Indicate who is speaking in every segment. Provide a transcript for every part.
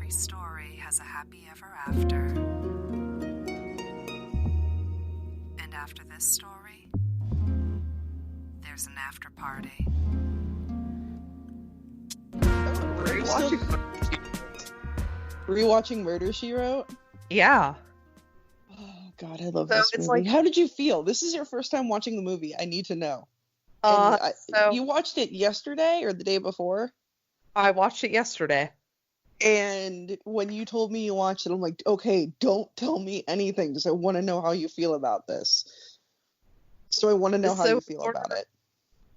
Speaker 1: every story has a happy ever after. And after this story, there's an after party.
Speaker 2: Rewatching Murder, She Wrote?
Speaker 3: Yeah.
Speaker 2: Oh, God, I love this movie. How did you feel? This is your first time watching the movie. I need to know. You watched it yesterday or the day before?
Speaker 3: I watched it yesterday.
Speaker 2: And when you told me you watched it, I'm like, okay, don't tell me anything because I want to know how you feel about this. So I want to know how you feel about it.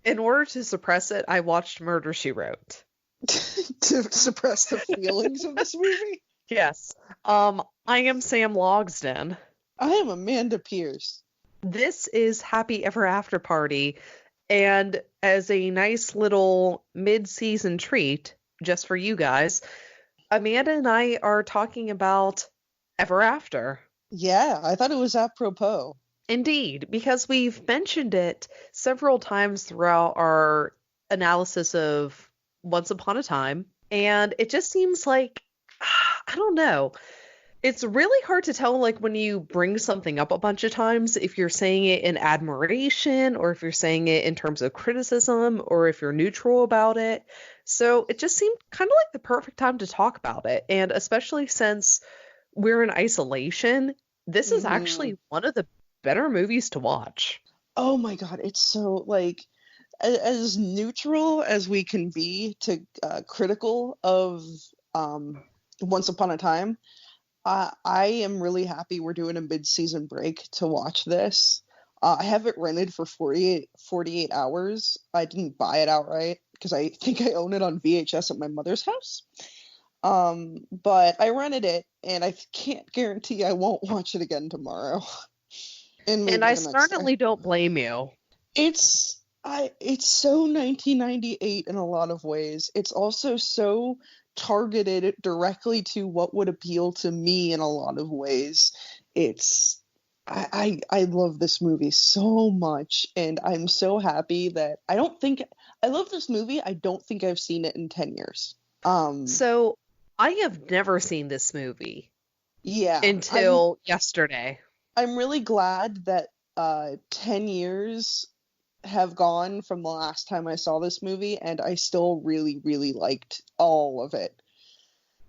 Speaker 3: In order to suppress it, I watched Murder, She Wrote.
Speaker 2: To suppress the feelings of this movie?
Speaker 3: Yes. I am Sam Logsden.
Speaker 2: I am Amanda Pierce.
Speaker 3: This is Happy Ever After Party, and as a nice little mid-season treat, just for you guys, Amanda and I are talking about Ever After.
Speaker 2: Yeah, I thought it was apropos.
Speaker 3: Indeed, because we've mentioned it several times throughout our analysis of Once Upon a Time, and it just seems like, I don't know, it's really hard to tell, like, when you bring something up a bunch of times, if you're saying it in admiration, or if you're saying it in terms of criticism, or if you're neutral about it. So it just seemed kind of like the perfect time to talk about it, and especially since we're in isolation, this is actually one of the better movies to watch.
Speaker 2: Oh my God, it's so, like, as neutral as we can be to critical of Once Upon a Time, I am really happy we're doing a mid-season break to watch this. I have it rented for 48 hours. I didn't buy it outright because I think I own it on VHS at my mother's house. But I rented it, and I can't guarantee I won't watch it again tomorrow.
Speaker 3: And I certainly don't blame you.
Speaker 2: It's so 1998 in a lot of ways. It's also so targeted directly to what would appeal to me in a lot of ways. I love this movie so much, and I'm so happy that I love this movie. I don't think I've seen it in 10 years.
Speaker 3: So I have never seen this movie.
Speaker 2: Yeah.
Speaker 3: Until yesterday.
Speaker 2: I'm really glad that 10 years have gone from the last time I saw this movie, and I still really, really liked all of it.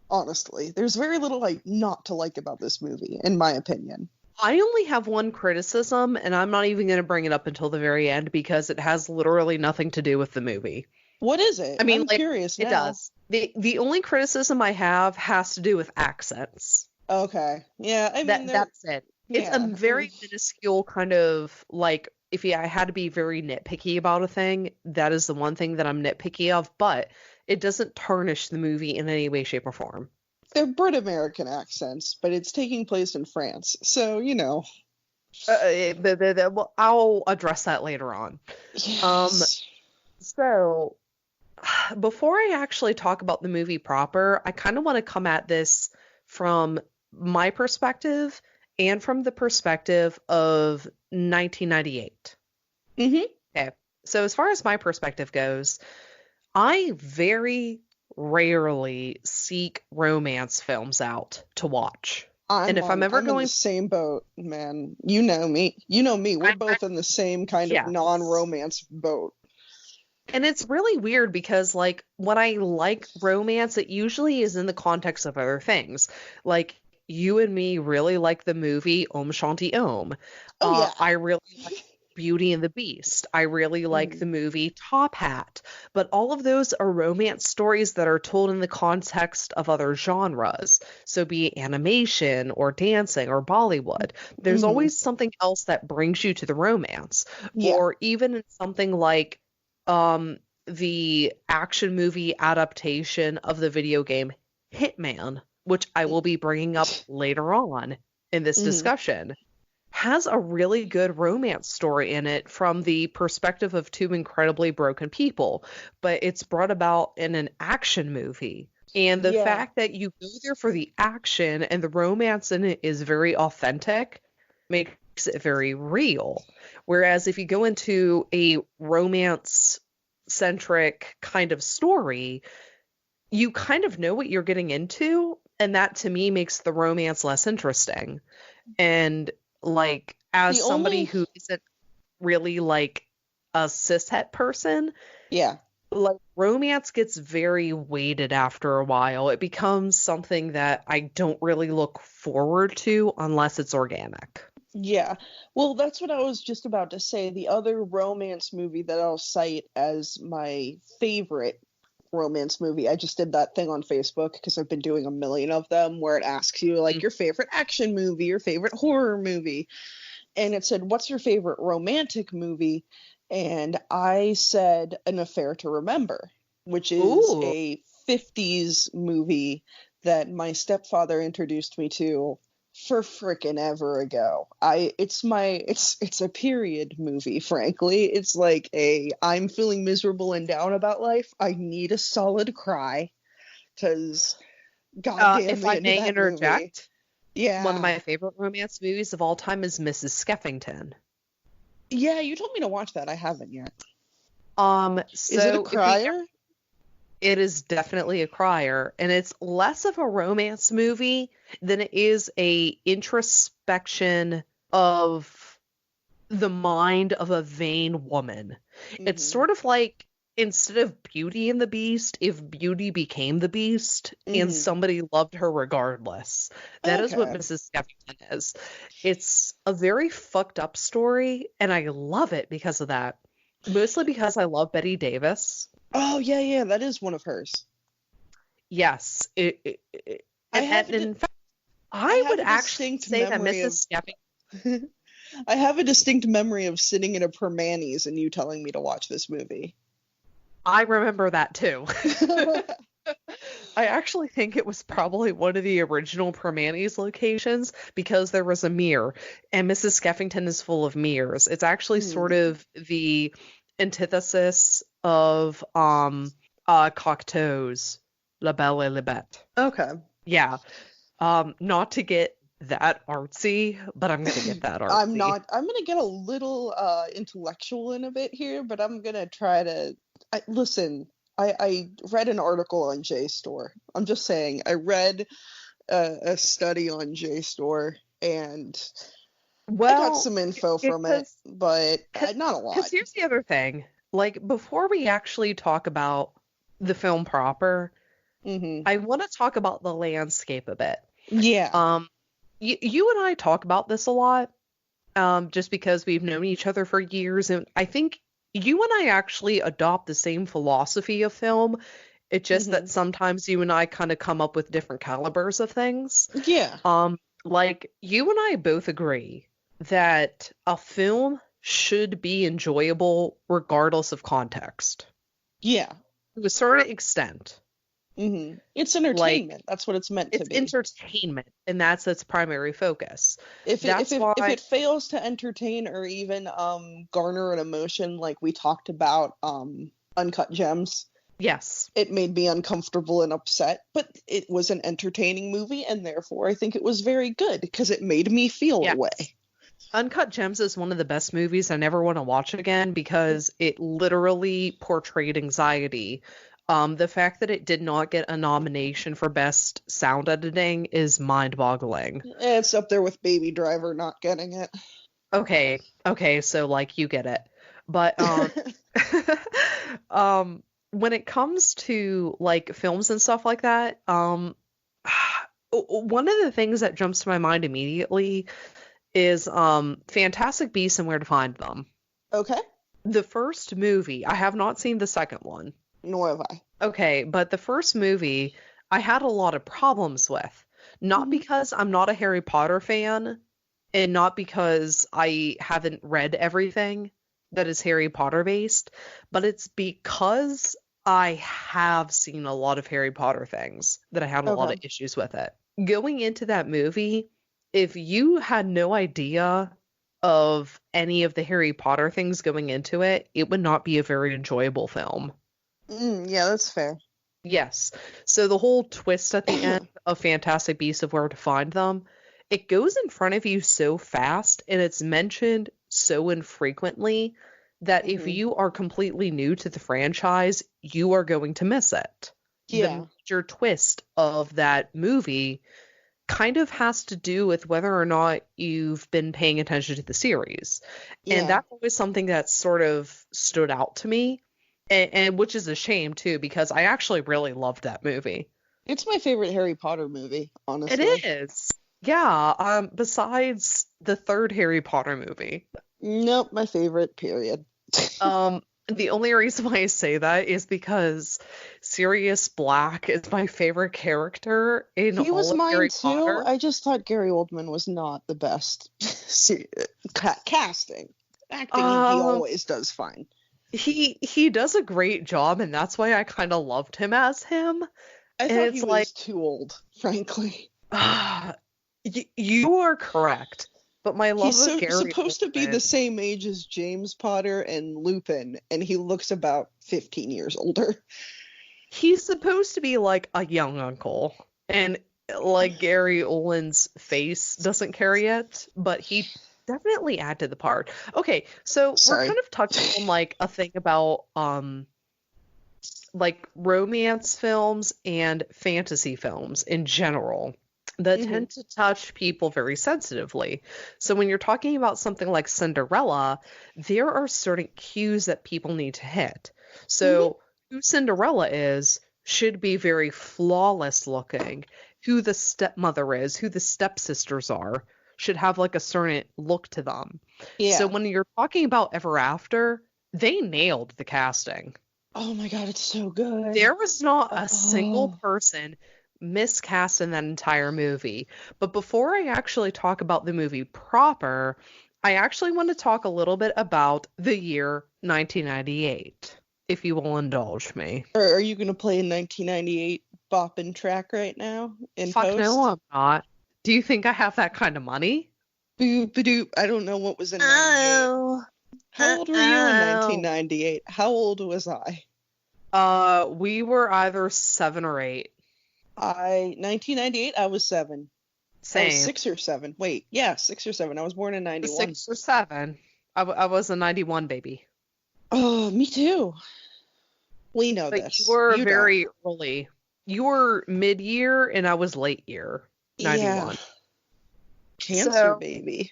Speaker 2: Honestly, there's very little not to like about this movie, in my opinion.
Speaker 3: I only have one criticism, and I'm not even going to bring it up until the very end because it has literally nothing to do with the movie.
Speaker 2: What is it?
Speaker 3: I mean,
Speaker 2: I'm curious now.
Speaker 3: It does. The only criticism I have has to do with accents.
Speaker 2: Okay. Yeah, I mean,
Speaker 3: that's it. It's a very minuscule kind of, like, if I had to be very nitpicky about a thing, that is the one thing that I'm nitpicky of, but it doesn't tarnish the movie in any way, shape, or form.
Speaker 2: They're Brit American accents, but it's taking place in France, so, you know.
Speaker 3: I'll address that later on.
Speaker 2: Yes.
Speaker 3: So, before I actually talk about the movie proper, I kind of want to come at this from my perspective and from the perspective of 1998. Okay. So as far as my perspective goes, I very rarely seek romance films out to watch.
Speaker 2: I'm in the same boat, man. You know me. We're both in the same kind of non-romance boat.
Speaker 3: And it's really weird because, like, when I like romance, it usually is in the context of other things. Like, you and me really like the movie Om Shanti Om. I really like Beauty and the Beast. I really like the movie Top Hat. But all of those are romance stories that are told in the context of other genres. So be it animation or dancing or Bollywood. There's always something else that brings you to the romance. Yeah. Or even in something like the action movie adaptation of the video game Hitman, which I will be bringing up later on in this discussion, has a really good romance story in it from the perspective of two incredibly broken people, but it's brought about in an action movie. And the fact that you go there for the action and the romance in it is very authentic makes it very real. Whereas if you go into a romance-centric kind of story, you kind of know what you're getting into, And that to me makes the romance less interesting. And like, as
Speaker 2: The
Speaker 3: somebody
Speaker 2: only
Speaker 3: who isn't really like a cishet person,
Speaker 2: yeah.
Speaker 3: like romance gets very weighted after a while. It becomes something that I don't really look forward to unless it's organic.
Speaker 2: Yeah. Well, that's what I was just about to say. The other romance movie that I'll cite as my favorite romance movie, I just did that thing on Facebook because I've been doing a million of them where it asks you like
Speaker 3: Mm.
Speaker 2: your favorite action movie, your favorite horror movie. And it said, "What's your favorite romantic movie?" And I said An Affair to Remember, which is
Speaker 3: Ooh.
Speaker 2: a 50s movie that my stepfather introduced me to for frickin' ever ago. It's a period movie, frankly. It's like a I'm feeling miserable and down about life. I need a solid cry because goddamn
Speaker 3: If
Speaker 2: me
Speaker 3: I
Speaker 2: into
Speaker 3: may
Speaker 2: that movie.
Speaker 3: interject, one of
Speaker 2: Yeah.
Speaker 3: my favorite romance movies of all time is Mrs. Skeffington.
Speaker 2: Yeah, you told me to watch that. I haven't yet. Is it a
Speaker 3: So if we
Speaker 2: crier?
Speaker 3: it is definitely a crier, and it's less of a romance movie than it is a introspection of the mind of a vain woman. It's
Speaker 2: Mm-hmm.
Speaker 3: sort of like instead of Beauty and the Beast, if Beauty became the Beast and
Speaker 2: Mm-hmm.
Speaker 3: somebody loved her regardless. That is what
Speaker 2: Okay.
Speaker 3: Mrs. Skeffington is. It's a very fucked up story, and I love it because of that. Mostly because I love Betty Davis.
Speaker 2: Oh yeah, yeah, that is one of hers.
Speaker 3: Yes,
Speaker 2: I have
Speaker 3: and in fact,
Speaker 2: I
Speaker 3: I
Speaker 2: have
Speaker 3: would
Speaker 2: a
Speaker 3: actually
Speaker 2: distinct
Speaker 3: say that
Speaker 2: memory of
Speaker 3: Mrs. Skeffington.
Speaker 2: I have a distinct memory of sitting in a Permanis and you telling me to watch this movie.
Speaker 3: I remember that too. I actually think it was probably one of the original Permanis locations because there was a mirror, and Mrs. Skeffington is full of mirrors. It's actually sort
Speaker 2: Hmm.
Speaker 3: of the antithesis of Cocteau's La Belle et la Bête.
Speaker 2: Okay.
Speaker 3: Yeah. Not to get that artsy, but I'm gonna get that
Speaker 2: I'm
Speaker 3: artsy.
Speaker 2: not. I'm gonna get a little intellectual in a bit here, but I'm gonna try to. Listen. I read an article on JSTOR. I'm just saying. I read a study on JSTOR, and I got
Speaker 3: Well,
Speaker 2: some info from it,
Speaker 3: because
Speaker 2: but not a lot.
Speaker 3: because here's the other thing. Like before we actually talk about the film proper,
Speaker 2: Hmm.
Speaker 3: I want to talk about the landscape a bit.
Speaker 2: Yeah.
Speaker 3: Um, you and I talk about this a lot, just because we've known each other for years, and I think you and I actually adopt the same philosophy of film. It's just
Speaker 2: Hmm.
Speaker 3: that sometimes you and I kind of come up with different calibers of things.
Speaker 2: Yeah.
Speaker 3: Like you and I both agree that a film should be enjoyable regardless of context
Speaker 2: Yeah.
Speaker 3: to a certain extent.
Speaker 2: It's
Speaker 3: Like
Speaker 2: entertainment. That's what it's meant to
Speaker 3: it's
Speaker 2: be.
Speaker 3: entertainment, and that's its primary focus. That's
Speaker 2: If
Speaker 3: why,
Speaker 2: it fails to entertain or even garner an emotion like we talked about Uncut Gems,
Speaker 3: yes,
Speaker 2: it made me uncomfortable and upset, but it was an entertaining movie and therefore I think it was very good because it made me feel a
Speaker 3: yes.
Speaker 2: way.
Speaker 3: Uncut Gems is one of the best movies I never want to watch again because it literally portrayed anxiety. The fact that it did not get a nomination for best sound editing is mind-boggling.
Speaker 2: It's up there with Baby Driver not getting it.
Speaker 3: Okay, so like you get it. But when it comes to like films and stuff like that, one of the things that jumps to my mind immediately is Fantastic Beasts and Where to Find Them.
Speaker 2: Okay.
Speaker 3: The first movie, I have not seen the second one.
Speaker 2: Nor have I.
Speaker 3: Okay, but the first movie I had a lot of problems with. Not
Speaker 2: Mhm.
Speaker 3: because I'm not a Harry Potter fan, and not because I haven't read everything that is Harry Potter based, but it's because I have seen a lot of Harry Potter things that I had a lot
Speaker 2: Okay.
Speaker 3: of issues with it. Going into that movie, if you had no idea of any of the Harry Potter things going into it, it would not be a very enjoyable film.
Speaker 2: Yeah, that's fair.
Speaker 3: Yes. So the whole twist at the end of Fantastic Beasts of Where to Find Them, it goes in front of you so fast and it's mentioned so infrequently that if
Speaker 2: Mhm.
Speaker 3: you are completely new to the franchise, you are going to miss it.
Speaker 2: Yeah.
Speaker 3: the major twist of that movie kind of has to do with whether or not you've been paying attention to the series. And
Speaker 2: Yeah.
Speaker 3: that's always something that sort of stood out to me. And which is a shame too, because I actually really loved that movie.
Speaker 2: It's my favorite Harry Potter movie,
Speaker 3: It
Speaker 2: honestly.
Speaker 3: is. Yeah, besides the third Harry Potter movie.
Speaker 2: Nope, my favorite, period.
Speaker 3: Um, the only reason why I say that is because Sirius Black is my favorite character in
Speaker 2: He was
Speaker 3: all of
Speaker 2: mine
Speaker 3: Harry
Speaker 2: too.
Speaker 3: Potter.
Speaker 2: I just thought Gary Oldman was not the best casting. Acting, he
Speaker 3: Um,
Speaker 2: always does fine.
Speaker 3: he does a great job, and that's why I kind of loved him as him.
Speaker 2: I
Speaker 3: And
Speaker 2: thought he
Speaker 3: it's like,
Speaker 2: was too old, frankly.
Speaker 3: you are correct, but my love
Speaker 2: He's
Speaker 3: of Gary
Speaker 2: supposed to be the
Speaker 3: Oldman,
Speaker 2: same age as James Potter and Lupin, and he looks about 15 years older.
Speaker 3: he's supposed to be like a young uncle, and like Gary Oldman's face doesn't carry it, but he definitely acted the part. Okay, so we're
Speaker 2: Sorry.
Speaker 3: kind of touching on like a thing about like romance films and fantasy films in general that tend to touch people very sensitively. So when you're talking about something like Cinderella, there are certain cues that people need to hit. So who Cinderella is should be very flawless looking. Who the stepmother is, who the stepsisters are, should have like a certain look to them.
Speaker 2: Yeah.
Speaker 3: So when you're talking about Ever After, they nailed the casting.
Speaker 2: Oh my god, it's so good.
Speaker 3: There was not a single
Speaker 2: Oh.
Speaker 3: person miscast in that entire movie. But before I actually talk about the movie proper, I actually want to talk a little bit about the year 1998, if you will indulge me.
Speaker 2: Are you going to play a 1998 boppin' track right now in
Speaker 3: Fuck
Speaker 2: post?
Speaker 3: no, I'm not. Do you think I have that kind of money?
Speaker 2: Boop, ba-doop. I don't know what was in 98. How old were you in 1998? How old was I?
Speaker 3: We were either 7 or 8.
Speaker 2: 1998, I was 7.
Speaker 3: Same.
Speaker 2: I was 6 or 7. Wait, yeah, 6 or 7. I was born in 91.
Speaker 3: 6 or 7. I was a 91 baby.
Speaker 2: Oh, me too. We know
Speaker 3: But
Speaker 2: this.
Speaker 3: you were
Speaker 2: You
Speaker 3: very early. You were mid-year and I was late year. 91.
Speaker 2: Yeah. Cancer,
Speaker 3: So-
Speaker 2: baby.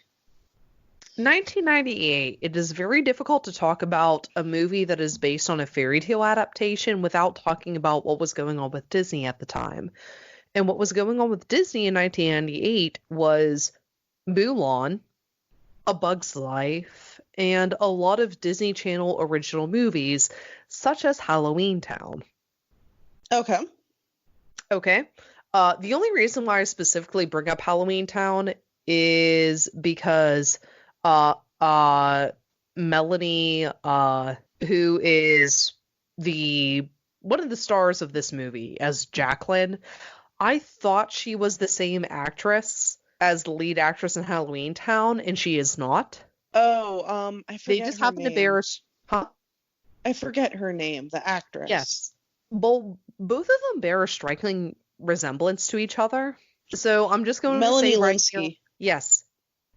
Speaker 3: 1998, it is very difficult to talk about a movie that is based on a fairy tale adaptation without talking about what was going on with Disney at the time. And what was going on with Disney in 1998 was Mulan, A Bug's Life, and a lot of Disney Channel original movies, such as Halloween Town.
Speaker 2: Okay.
Speaker 3: Okay. The only reason why I specifically bring up Halloween Town is because Melanie, who is one of the stars of this movie as Jacqueline, I thought she was the same actress as the lead actress in Halloween Town, and she is not.
Speaker 2: Oh, I
Speaker 3: They
Speaker 2: forget
Speaker 3: just
Speaker 2: her
Speaker 3: happen to
Speaker 2: name.
Speaker 3: bear huh?
Speaker 2: I forget her name, the actress.
Speaker 3: Yes. Well, both of them bear a striking resemblance to each other. So I'm just going
Speaker 2: Melanie
Speaker 3: to say right
Speaker 2: Linsky.
Speaker 3: here, yes.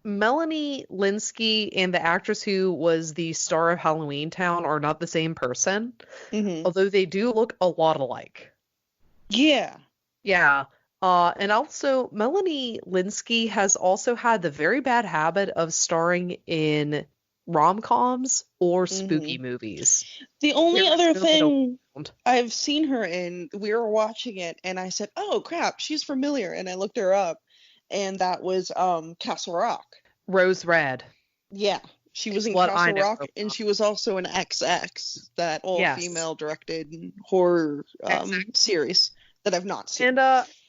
Speaker 3: Melanie Linsky and the actress who was the star of Halloween Town are not the same person,
Speaker 2: Mm-hmm.
Speaker 3: although they do look a lot alike.
Speaker 2: Yeah.
Speaker 3: Yeah. And also, Melanie Linsky has also had the very bad habit of starring in rom-coms or spooky movies.
Speaker 2: The only
Speaker 3: There's
Speaker 2: other
Speaker 3: no
Speaker 2: thing
Speaker 3: around.
Speaker 2: I've seen her in, we were watching it, and I said, "Oh crap, she's familiar," and I looked her up, and that was Castle Rock.
Speaker 3: Rose Red.
Speaker 2: Yeah, she was in
Speaker 3: What I
Speaker 2: Castle
Speaker 3: know
Speaker 2: Rock,
Speaker 3: her
Speaker 2: and
Speaker 3: from.
Speaker 2: she was also in XX, that
Speaker 3: Yes.
Speaker 2: all-female directed horror series that I've not seen.
Speaker 3: And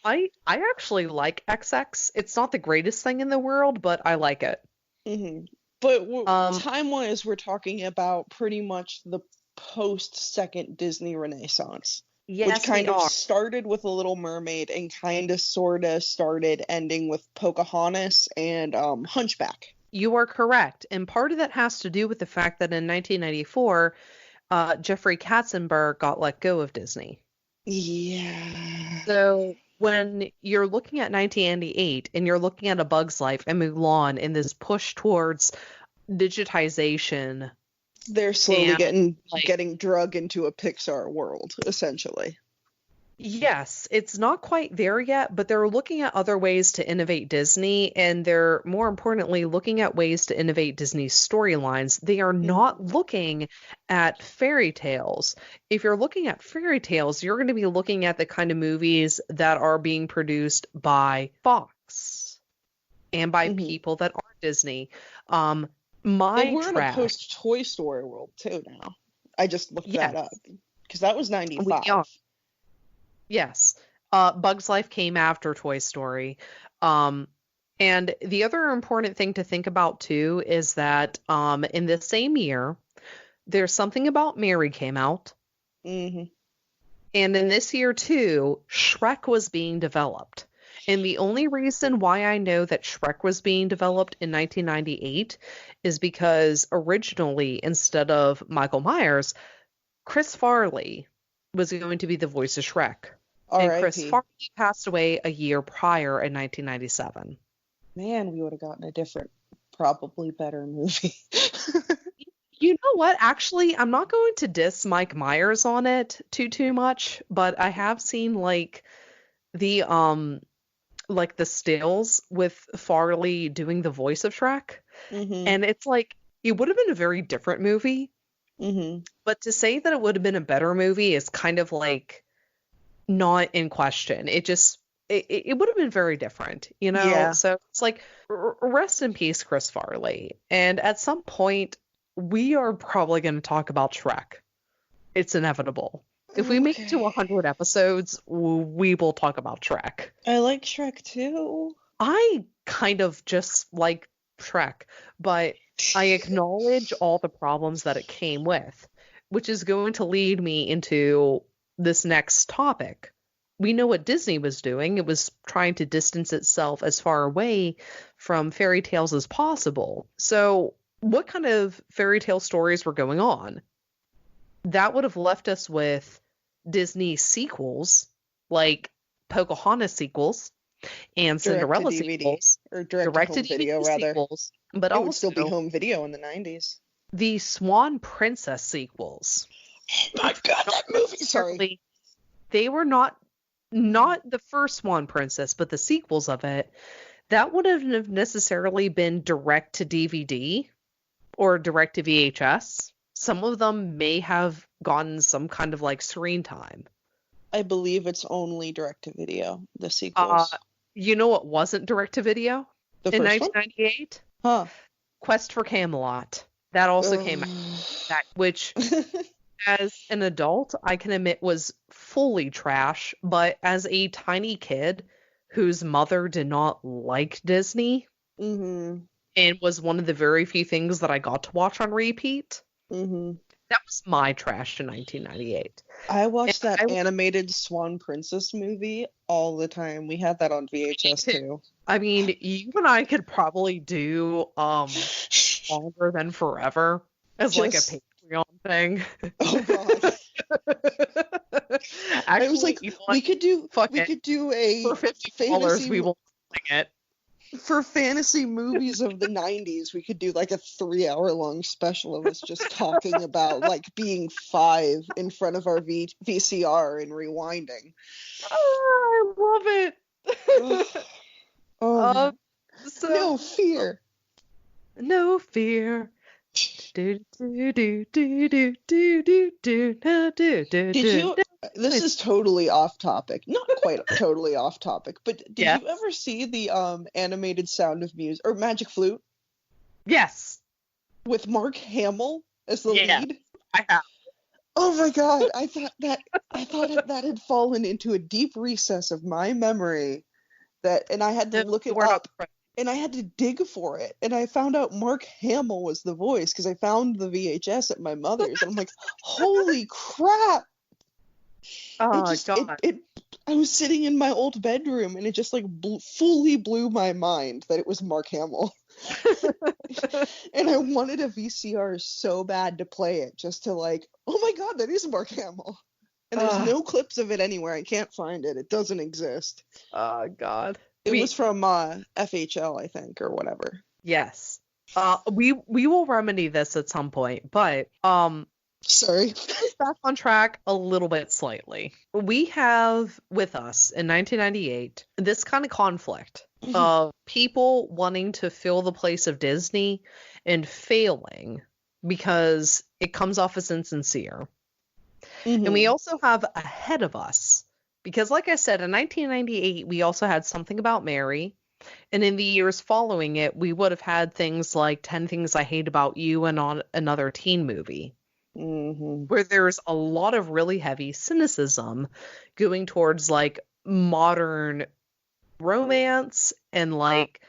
Speaker 3: I actually like XX. It's not the greatest thing in the world, but I like it.
Speaker 2: But
Speaker 3: Um,
Speaker 2: time-wise, we're talking about pretty much the post-second Disney Renaissance.
Speaker 3: Yes,
Speaker 2: Which kind
Speaker 3: we
Speaker 2: of
Speaker 3: are.
Speaker 2: started with The Little Mermaid and kind of sort of started ending with Pocahontas and Hunchback.
Speaker 3: You are correct. And part of that has to do with the fact that in 1994, Jeffrey Katzenberg got let go of Disney.
Speaker 2: Yeah.
Speaker 3: So when you're looking at 1998 and you're looking at A Bug's Life and Mulan and this push towards digitization,
Speaker 2: They're slowly
Speaker 3: And, like-
Speaker 2: getting drug into a Pixar world, essentially.
Speaker 3: Yes, it's not quite there yet, but they're looking at other ways to innovate Disney, and they're more importantly looking at ways to innovate Disney's storylines. They are not looking at fairy tales. If you're looking at fairy tales, you're going to be looking at the kind of movies that are being produced by Fox and by
Speaker 2: Mm-hmm.
Speaker 3: people that aren't Disney.
Speaker 2: And
Speaker 3: My
Speaker 2: we're in a
Speaker 3: track,
Speaker 2: post Toy Story world too now. I just looked that
Speaker 3: yes,
Speaker 2: up because that was
Speaker 3: we
Speaker 2: 95.
Speaker 3: are. Yes. Bug's Life came after Toy Story. Um, and the other important thing to think about too is that in the same year, There's Something About Mary came out.
Speaker 2: Mm-hmm.
Speaker 3: And in this year too, Shrek was being developed. And the only reason why I know that Shrek was being developed in 1998 is because originally, instead of Michael Myers, Chris Farley was going to be the voice of Shrek. And Chris
Speaker 2: R.I.P.
Speaker 3: Farley passed away a year prior in 1997.
Speaker 2: Man, we would have gotten a different, probably better movie.
Speaker 3: You know what? Actually, I'm not going to diss Mike Myers on it too much, but I have seen the the stills with Farley doing the voice of Shrek,
Speaker 2: Mm-hmm.
Speaker 3: and it's like it would have been a very different movie,
Speaker 2: Mm-hmm.
Speaker 3: but to say that it would have been a better movie is kind of like not in question. It would have been very different, you know?
Speaker 2: Yeah.
Speaker 3: So it's like, rest in peace, Chris Farley. And at some point, we are probably going to talk about Shrek. It's inevitable. If we make it to
Speaker 2: Okay.
Speaker 3: 100 episodes, we will talk about Shrek.
Speaker 2: I like Shrek too.
Speaker 3: I kind of just like Shrek, but I acknowledge all the problems that it came with, which is going to lead me into this next topic. We know what Disney was doing. It was trying to distance itself as far away from fairy tales as possible. So, what kind of fairy tale stories were going on? That would have left us with Disney sequels, like Pocahontas sequels and
Speaker 2: Direct to
Speaker 3: Cinderella
Speaker 2: DVD
Speaker 3: sequels,
Speaker 2: or direct to
Speaker 3: direct to
Speaker 2: home video
Speaker 3: DVD
Speaker 2: rather.
Speaker 3: sequels, but
Speaker 2: It would still be
Speaker 3: also
Speaker 2: home video in the 90s.
Speaker 3: the Swan Princess sequels.
Speaker 2: Oh my god, that movie! Sorry.
Speaker 3: Certainly, they were not the first Swan Princess, but the sequels of it. That wouldn't have necessarily been direct to DVD or direct to VHS. Some of them may have gotten some kind of like screen time.
Speaker 2: I believe it's only direct to video, the sequels.
Speaker 3: You know what wasn't direct to video
Speaker 2: The
Speaker 3: in
Speaker 2: first one?
Speaker 3: 1998?
Speaker 2: Huh.
Speaker 3: Quest for Camelot. That also came out, which as an adult, I can admit was fully trash, but as a tiny kid whose mother did not like Disney
Speaker 2: Mm-hmm.
Speaker 3: and was one of the very few things that I got to watch on repeat,
Speaker 2: Mm-hmm.
Speaker 3: that was my trash in 1998.
Speaker 2: I watched
Speaker 3: And
Speaker 2: that animated Swan Princess movie all the time. We had that on VHS too.
Speaker 3: I mean, you and I could probably do Longer Than Forever as like a
Speaker 2: Just-
Speaker 3: Patreon thing.
Speaker 2: Oh god.
Speaker 3: Actually,
Speaker 2: I was like,
Speaker 3: you know
Speaker 2: we
Speaker 3: what?
Speaker 2: could do
Speaker 3: Fuck
Speaker 2: we
Speaker 3: it.
Speaker 2: could do a
Speaker 3: For $50,
Speaker 2: fantasy
Speaker 3: we will sing it.
Speaker 2: for fantasy movies of the 90s. We could do like a 3-hour-long special of us just talking about like being 5 in front of our VCR and rewinding.
Speaker 3: Oh, I love it.
Speaker 2: Oh,
Speaker 3: So
Speaker 2: no fear.
Speaker 3: no fear. Do, do, do, do, do, do, do, do, do, do, do,
Speaker 2: Did you? This is totally off topic. Not quite totally off topic, but did
Speaker 3: Yeah.
Speaker 2: you ever see the animated Sound of Music or Magic Flute
Speaker 3: Yes,
Speaker 2: with Mark Hamill as the
Speaker 3: Yeah.
Speaker 2: lead?
Speaker 3: I have.
Speaker 2: Oh my god, I thought that had fallen into a deep recess of my memory and I had to look it
Speaker 3: We're not
Speaker 2: up and I had to dig for it and I found out Mark Hamill was the voice because I found the VHS at my mother's and I'm like, holy crap!
Speaker 3: Oh God.
Speaker 2: I was sitting in my old bedroom and it just like fully blew my mind that it was Mark Hamill. And I wanted a VCR so bad to play it just to like, oh my god, that is Mark Hamill. And there's no clips of it anywhere. I can't find it. It doesn't exist.
Speaker 3: Oh God.
Speaker 2: It was from FHL, I think, or whatever.
Speaker 3: Yes. We will remedy this at some point, but
Speaker 2: Sorry.
Speaker 3: Back on track a little bit slightly. We have with us in 1998 this kind of conflict of people wanting to fill the place of Disney and failing because it comes off as insincere. And we also have ahead of us, because like I said, in 1998, we also had Something About Mary. And in the years following it, we would have had things like 10 Things I Hate About You and on another teen movie, where there's a lot of really heavy cynicism going towards like modern romance and like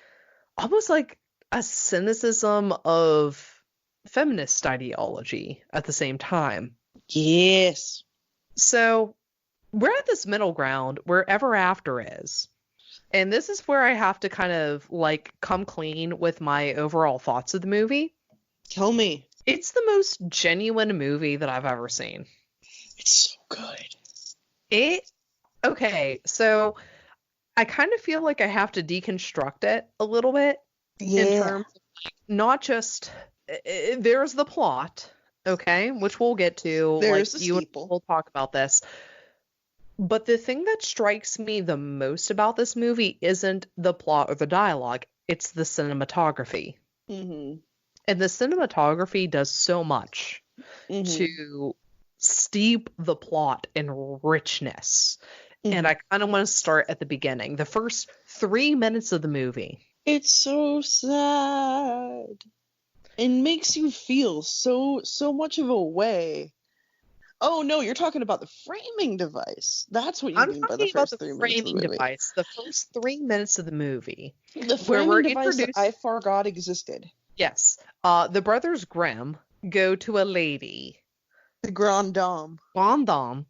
Speaker 3: almost like a cynicism of feminist ideology at the same time.
Speaker 2: Yes.
Speaker 3: So we're at this middle ground where Ever After is. And this is where I have to kind of like come clean with my overall thoughts of the movie.
Speaker 2: Tell me.
Speaker 3: It's the most genuine movie that I've ever seen.
Speaker 2: It's so good.
Speaker 3: Okay, so I kind of feel like I have to deconstruct it a little bit in terms of like, not just there's the plot, okay, which we'll get to.
Speaker 2: There's
Speaker 3: like
Speaker 2: the
Speaker 3: you and
Speaker 2: steeple.
Speaker 3: we'll talk about this. But the thing that strikes me the most about this movie isn't the plot or the dialogue, it's the cinematography.
Speaker 2: Mm-hmm.
Speaker 3: And the cinematography does so much to steep the plot in richness. And I kind of want to start at the beginning. The first 3 minutes of the movie.
Speaker 2: It's so sad. It makes you feel so much of a way. Oh no, you're talking about the framing device. That's what you mean by the first 3 minutes of the movie.
Speaker 3: Framing device. The first 3 minutes of the movie.
Speaker 2: The framing device that I forgot existed.
Speaker 3: Yes. The brothers Grimm go to a lady.
Speaker 2: The Grande Dame.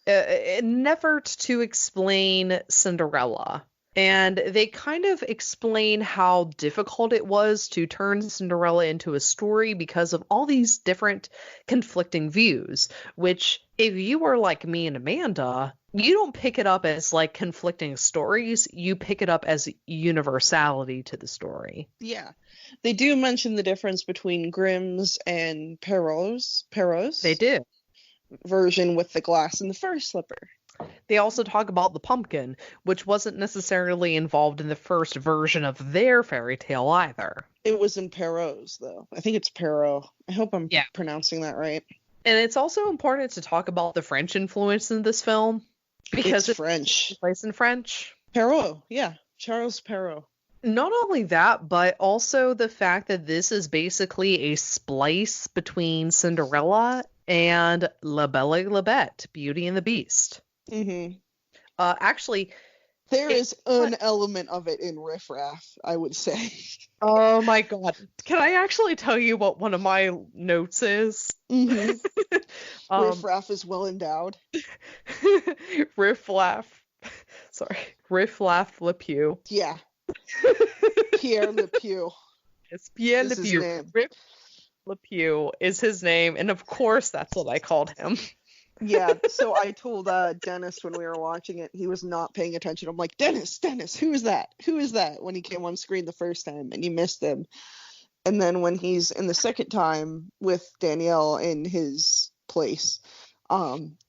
Speaker 3: In an effort to explain Cinderella. And they kind of explain how difficult it was to turn Cinderella into a story because of all these different conflicting views, which if you are like me and Amanda, you don't pick it up as like conflicting stories, you pick it up as universality to the story.
Speaker 2: Yeah. They do mention the difference between Grimm's and Perrault's.
Speaker 3: They do.
Speaker 2: Version with the glass and the fur slipper.
Speaker 3: They also talk about the pumpkin, which wasn't necessarily involved in the first version of their fairy tale either.
Speaker 2: It was in Perrault's, though. I think it's Perrault. I hope I'm pronouncing that right.
Speaker 3: And it's also important to talk about the French influence in this film. Because
Speaker 2: it's French.
Speaker 3: It's placed in French.
Speaker 2: Perrault, yeah. Charles Perrault.
Speaker 3: Not only that, but also the fact that this is basically a splice between Cinderella and La Belle et la Bête, Beauty and the Beast.
Speaker 2: Mm-hmm.
Speaker 3: Actually,
Speaker 2: there is an element of it in Riff Raff, I would say.
Speaker 3: Oh my god. Can I actually tell you what one of my notes is?
Speaker 2: Mm-hmm. Riff Raff is well endowed.
Speaker 3: Riff Laugh Le Pew.
Speaker 2: Yeah. Pierre Le Pew.
Speaker 3: It's Pierre Le Pew. Riff Le Pew is his name, and of course that's what I called him.
Speaker 2: Yeah, so I told Dennis when we were watching it, he was not paying attention. I'm like, Dennis, who is that? Who is that? When he came on screen the first time, and you missed him. And then when he's in the second time with Danielle in his place,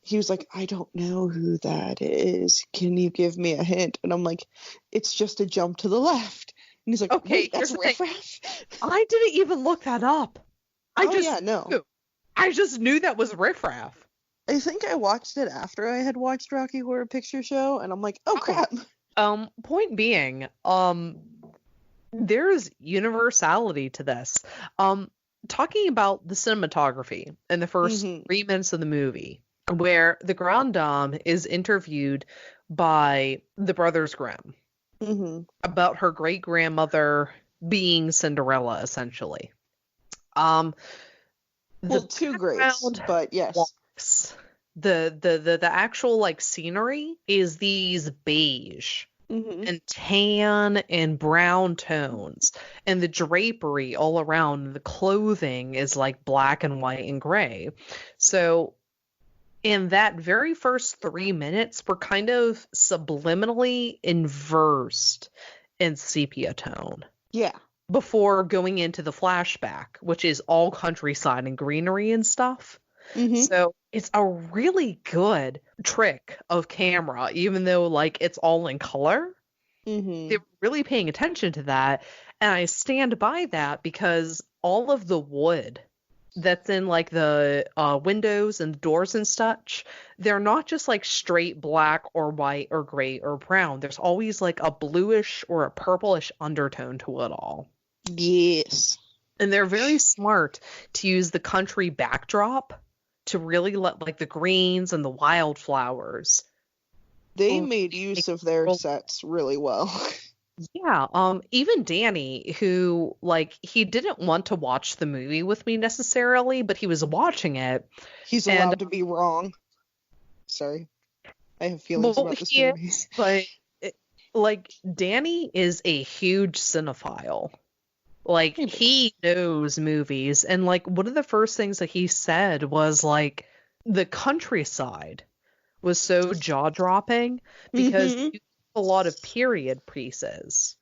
Speaker 2: he was like, I don't know who that is. Can you give me a hint? And I'm like, it's just a jump to the left. And he's like, okay, that's Riff Raff?
Speaker 3: I didn't even look that up. I just knew that was Riff Raff.
Speaker 2: I think I watched it after I had watched Rocky Horror Picture Show, and I'm like, oh crap.
Speaker 3: Point being, there's universality to this. Talking about the cinematography in the first 3 minutes of the movie, where the Grande Dame is interviewed by the brothers Grimm about her great grandmother being Cinderella, essentially.
Speaker 2: Well, two greats, but yes.
Speaker 3: The actual like scenery is these beige and tan and brown tones, and the drapery all around the clothing is like black and white and gray. So in that very first 3 minutes, we're kind of subliminally inversed in sepia tone.
Speaker 2: Yeah.
Speaker 3: Before going into the flashback, which is all countryside and greenery and stuff.
Speaker 2: Mm-hmm.
Speaker 3: So it's a really good trick of camera, even though like it's all in color. They
Speaker 2: Mm-hmm.
Speaker 3: were really paying attention to that. And I stand by that because all of the wood that's in like the windows and doors and such, they're not just like straight black or white or gray or brown. There's always like a bluish or a purplish undertone to it all.
Speaker 2: Yes.
Speaker 3: And they're very smart to use the country backdrop to really let like the greens and the wildflowers.
Speaker 2: They made use of their
Speaker 3: Well,
Speaker 2: sets really well.
Speaker 3: yeah, even Danny, who like he didn't want to watch the movie with me necessarily, but he was watching it.
Speaker 2: He's
Speaker 3: And
Speaker 2: allowed to be wrong. Sorry. I have feelings
Speaker 3: well,
Speaker 2: about this
Speaker 3: he
Speaker 2: movie.
Speaker 3: is, but like Danny is a huge cinephile. Like he knows movies, and like one of the first things that he said was like the countryside was so jaw-dropping because
Speaker 2: Mhm.
Speaker 3: you have a lot of period pieces.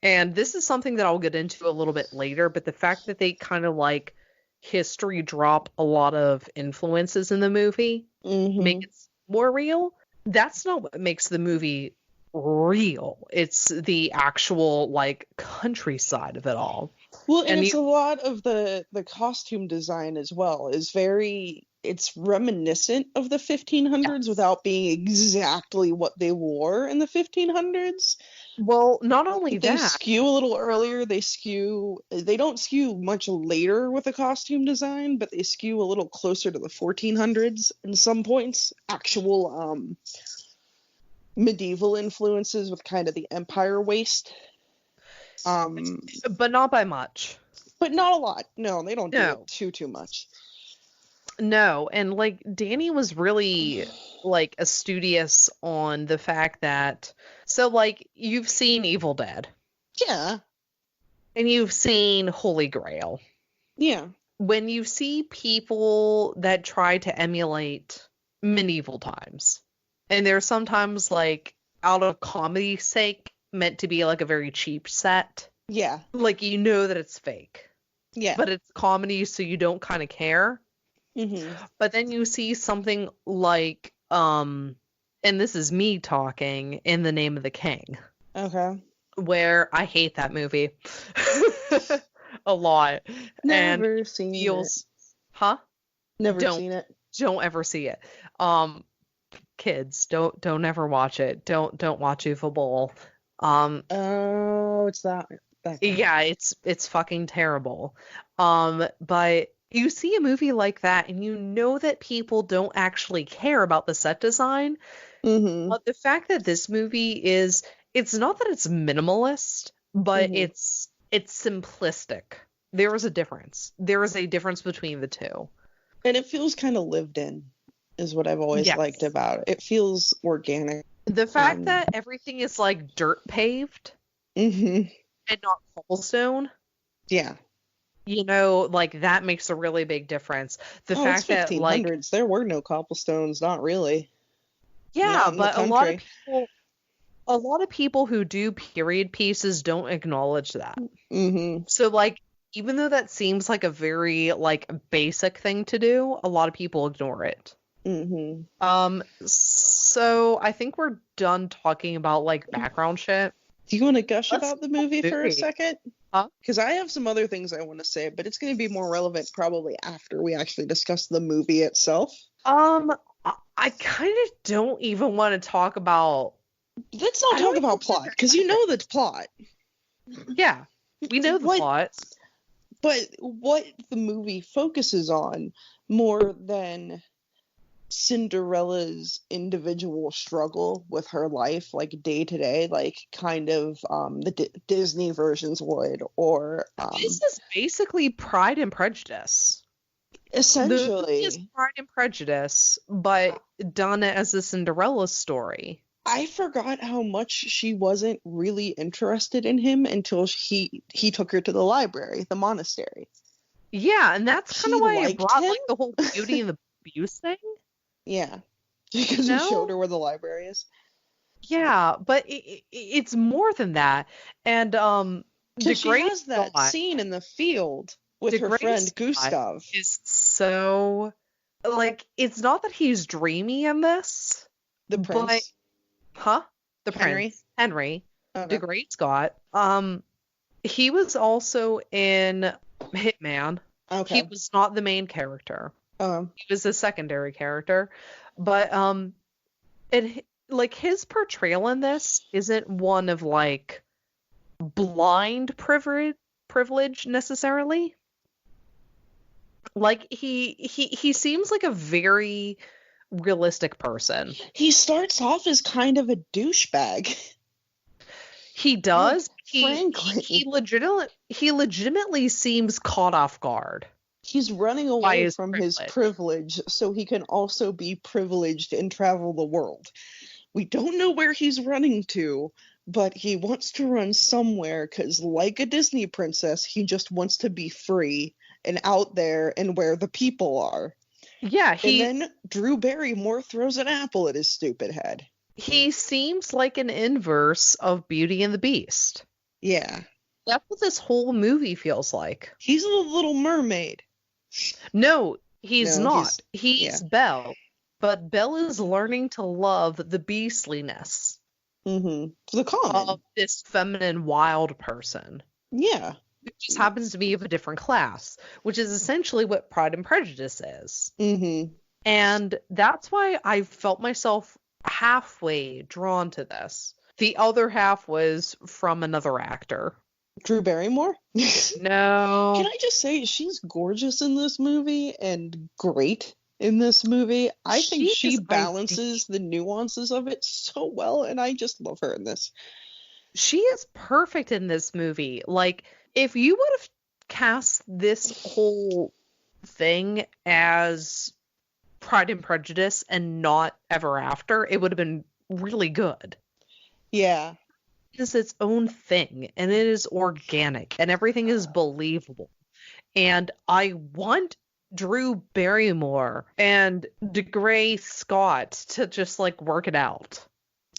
Speaker 3: And this is something that I'll get into a little bit later, but the fact that they kind of like history drop a lot of influences in the movie, make
Speaker 2: Mhm.
Speaker 3: it more real, that's not what makes the movie real. It's the actual like countryside of it all.
Speaker 2: Well, and
Speaker 3: And
Speaker 2: it's
Speaker 3: you
Speaker 2: a lot of the costume design as well is very it's reminiscent of the 1500s without being exactly what they wore in the 1500s.
Speaker 3: well, not only
Speaker 2: They
Speaker 3: that,
Speaker 2: skew a little earlier, they don't skew much later with the costume design, but they skew a little closer to the 1400s in some points. Actual medieval influences with kind of the empire waist.
Speaker 3: but not by much.
Speaker 2: But not a lot. No, they don't do
Speaker 3: No.
Speaker 2: it too much.
Speaker 3: No, and like Danny was really like studious on the fact that so like you've seen Evil Dead
Speaker 2: Yeah.
Speaker 3: and you've seen Holy Grail.
Speaker 2: Yeah.
Speaker 3: When you see people that try to emulate medieval times, and they're sometimes like out of comedy sake meant to be like a very cheap set,
Speaker 2: Yeah.
Speaker 3: like you know that it's fake,
Speaker 2: Yeah.
Speaker 3: but it's comedy so you don't kind of care.
Speaker 2: Mm-hmm.
Speaker 3: But then you see something like, and this is me talking, In the Name of the King,
Speaker 2: Okay.
Speaker 3: where I hate that movie a lot. And
Speaker 2: Never
Speaker 3: it
Speaker 2: seen
Speaker 3: feels,
Speaker 2: it.
Speaker 3: huh?
Speaker 2: Never
Speaker 3: Don't
Speaker 2: seen it.
Speaker 3: don't ever see it. Kids, don't ever watch it. Don't watch Evil Bowl.
Speaker 2: Oh, it's that guy.
Speaker 3: Yeah, it's fucking terrible. But you see a movie like that and you know that people don't actually care about the set design.
Speaker 2: Mm-hmm.
Speaker 3: But the fact that this movie is, it's not that it's minimalist, but
Speaker 2: Mhm.
Speaker 3: it's simplistic. There is a difference. There is a difference between the two.
Speaker 2: And it feels kind of lived in, is what I've always
Speaker 3: Yes.
Speaker 2: liked about it. It feels organic.
Speaker 3: The fact that everything is like dirt paved
Speaker 2: Mm-hmm.
Speaker 3: and not cobblestone,
Speaker 2: Yeah.
Speaker 3: you know, like that makes a really big difference. The
Speaker 2: Oh,
Speaker 3: fact
Speaker 2: it's
Speaker 3: that like
Speaker 2: 1500s. There were no cobblestones, not really.
Speaker 3: yeah,
Speaker 2: Not in the
Speaker 3: but
Speaker 2: country.
Speaker 3: a lot of people who do period pieces don't acknowledge that.
Speaker 2: Mm-hmm.
Speaker 3: So like even though that seems like a very like basic thing to do, a lot of people ignore it.
Speaker 2: Mm-hmm.
Speaker 3: So I think we're done talking about like background shit.
Speaker 2: Do you want to gush
Speaker 3: Let's
Speaker 2: about the
Speaker 3: talk
Speaker 2: movie for a
Speaker 3: movie.
Speaker 2: second?
Speaker 3: Huh?
Speaker 2: Because I have some other things I want to say, but it's going to be more relevant probably after we actually discuss the movie itself.
Speaker 3: I kind of don't even want to talk about.
Speaker 2: Let's not
Speaker 3: I don't
Speaker 2: talk about plot, because you know the plot.
Speaker 3: Yeah, we know the plot.
Speaker 2: But what the movie focuses on more than Cinderella's individual struggle with her life, like day to day, like kind of the Disney versions would, or
Speaker 3: This is basically Pride and Prejudice.
Speaker 2: essentially,
Speaker 3: The movie is Pride and Prejudice, but done as a Cinderella story.
Speaker 2: I forgot how much she wasn't really interested in him until he took her to the library, the monastery.
Speaker 3: Yeah, and that's kind
Speaker 2: She
Speaker 3: of why I
Speaker 2: liked
Speaker 3: brought
Speaker 2: him?
Speaker 3: like the whole Beauty and the Beast thing.
Speaker 2: Yeah, because
Speaker 3: No?
Speaker 2: he showed her where the library is.
Speaker 3: Yeah, but it's more than that. And the
Speaker 2: Because she
Speaker 3: great
Speaker 2: has that
Speaker 3: thought
Speaker 2: scene in the field with
Speaker 3: The
Speaker 2: her
Speaker 3: great
Speaker 2: friend
Speaker 3: spot
Speaker 2: Gustav.
Speaker 3: is so like, it's not that he's dreamy in this,
Speaker 2: The
Speaker 3: but,
Speaker 2: prince.
Speaker 3: huh? The
Speaker 2: Henry?
Speaker 3: prince, Henry,
Speaker 2: Okay.
Speaker 3: the Great Scott. He was also in Hitman.
Speaker 2: Okay.
Speaker 3: He was not the main character.
Speaker 2: Um,
Speaker 3: He was a secondary character, but like his portrayal in this isn't one of like blind privilege necessarily. Like he seems like a very realistic person.
Speaker 2: he starts off as kind of a douchebag.
Speaker 3: He does.
Speaker 2: Frankly.
Speaker 3: He legitimately seems caught off guard.
Speaker 2: He's running
Speaker 3: By
Speaker 2: away
Speaker 3: his
Speaker 2: from his privilege so he can also be privileged and travel the world. We don't know where he's running to, but he wants to run somewhere because, like a Disney princess, he just wants to be free and out there and where the people are.
Speaker 3: Yeah,
Speaker 2: And then Drew Barrymore throws an apple at his stupid head.
Speaker 3: he seems like an inverse of Beauty and the Beast.
Speaker 2: Yeah.
Speaker 3: That's what this whole movie feels like.
Speaker 2: He's a Little Mermaid.
Speaker 3: No, he's
Speaker 2: No,
Speaker 3: not. He's
Speaker 2: yeah.
Speaker 3: Belle. But Belle is learning to love the beastliness
Speaker 2: The common.
Speaker 3: of this feminine wild person.
Speaker 2: Yeah.
Speaker 3: Who just happens to be of a different class, which is essentially what Pride and Prejudice is. And that's why I felt myself halfway drawn to this. The other half was from another actor.
Speaker 2: Drew Barrymore?
Speaker 3: No.
Speaker 2: Can I just say, she's gorgeous in this movie and great in this movie. I think she balances the nuances of it so well, and I just love her in this.
Speaker 3: She is perfect in this movie. Like, if you would have cast this whole thing as Pride and Prejudice and not Ever After, it would have been really good.
Speaker 2: Yeah.
Speaker 3: It is its own thing, and it is organic, and everything is believable. And I want Drew Barrymore and DeGray Scott to just, like, work it out.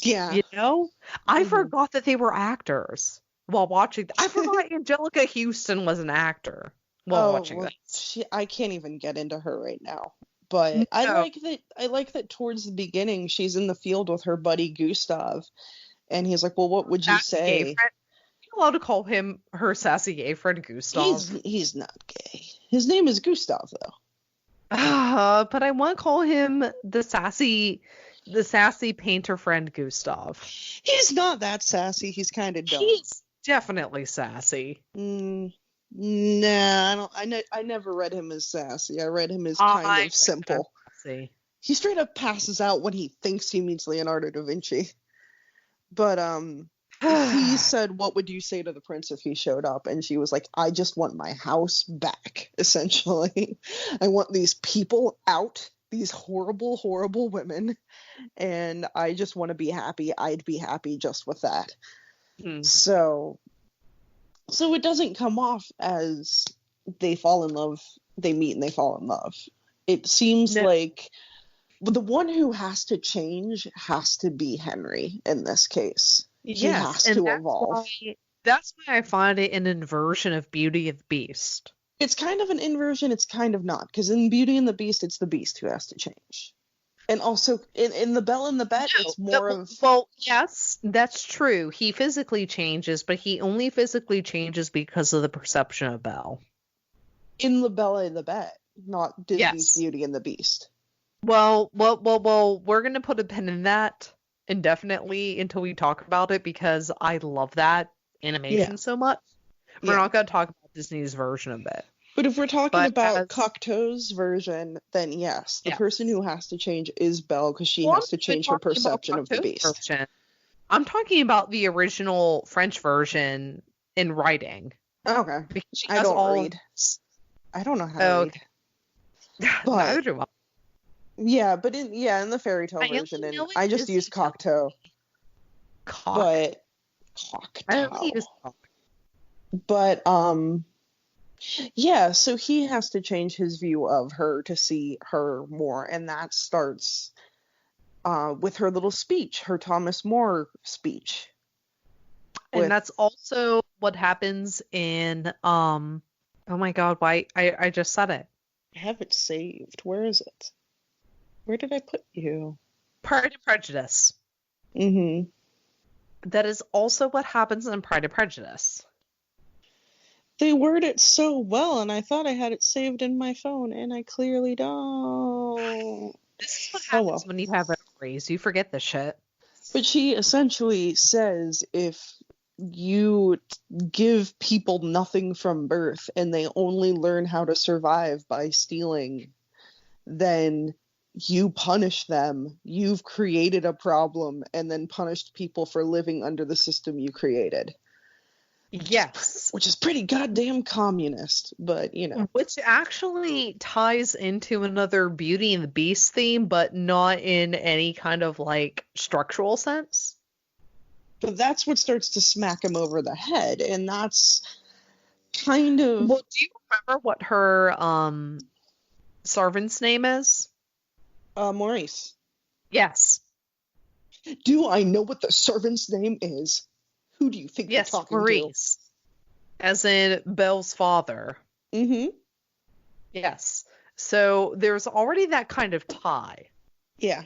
Speaker 2: Yeah.
Speaker 3: You know? I forgot that they were actors while watching. I forgot Angelica Houston was an actor while watching this.
Speaker 2: I can't even get into her right now. But no. I like that towards the beginning she's in the field with her buddy Gustav, and he's like, "Well, what would you say?"
Speaker 3: You're allowed to call him her sassy gay friend Gustav.
Speaker 2: He's not gay. His name is Gustav, though.
Speaker 3: But I want to call him the sassy painter friend Gustav.
Speaker 2: He's not that sassy. He's kind of dumb.
Speaker 3: He's definitely sassy.
Speaker 2: Nah, I never read him as sassy. I read him as kind of simple. He straight up passes out when he thinks he meets Leonardo da Vinci. But he said, "What would you say to the prince if he showed up?" And she was like, "I just want my house back, essentially. I want these people out, these horrible, horrible women, and I just want to be happy. I'd be happy just with that." So it doesn't come off as they fall in love, they meet and they fall in love. It seems like the one who has to change has to be Henry in this case. He has to evolve.
Speaker 3: That's why I find it an inversion of Beauty and the Beast.
Speaker 2: It's kind of an inversion, it's kind of not. Because in Beauty and the Beast, it's the Beast who has to change. And also, in The Belle and the Bet, it's more of...
Speaker 3: Well, yes, that's true. He physically changes, but he only physically changes because of the perception of Belle.
Speaker 2: In The Belle and the Bet, not Disney's Beauty and the Beast.
Speaker 3: Well, we're going to put a pin in that indefinitely until we talk about it, because I love that animation so much. We're not going to talk about Disney's version of it.
Speaker 2: But if we're talking about Cocteau's version, then yes, the person who has to change is Belle, because she has to change her perception of the Beast.
Speaker 3: I'm talking about the original French version in writing.
Speaker 2: Okay. I don't read. I don't know how to read. But,
Speaker 3: neither do I.
Speaker 2: Yeah, but in the fairy tale version, and I just use Cocteau. But Cocteau.
Speaker 3: I don't use Cocteau.
Speaker 2: But yeah, so he has to change his view of her to see her more, and that starts with her little speech, her Thomas More speech.
Speaker 3: And that's also what happens in oh my god, why I just said it.
Speaker 2: I have it saved. Where is it? Where did I put you?
Speaker 3: Pride and Prejudice.
Speaker 2: Mm-hmm.
Speaker 3: That is also what happens in Pride and Prejudice.
Speaker 2: They word it so well, and I thought I had it saved in my phone, and I clearly don't.
Speaker 3: This is what
Speaker 2: Oh
Speaker 3: happens
Speaker 2: well.
Speaker 3: when you have memories. You forget the shit.
Speaker 2: But she essentially says if you give people nothing from birth and they only learn how to survive by stealing, then you punish them. You've created a problem and then punished people for living under the system you created.
Speaker 3: Yes.
Speaker 2: Which is pretty goddamn communist, but you know.
Speaker 3: Which actually ties into another Beauty and the Beast theme, but not in any kind of like structural sense.
Speaker 2: But that's what starts to smack him over the head, and that's kind of...
Speaker 3: Well, do you remember what her servant's name is?
Speaker 2: Maurice.
Speaker 3: Yes.
Speaker 2: Do I know what the servant's name is? Who do you think you're talking
Speaker 3: Maurice. As in Belle's father.
Speaker 2: Mm-hmm.
Speaker 3: Yes. So there's already that kind of tie.
Speaker 2: Yeah.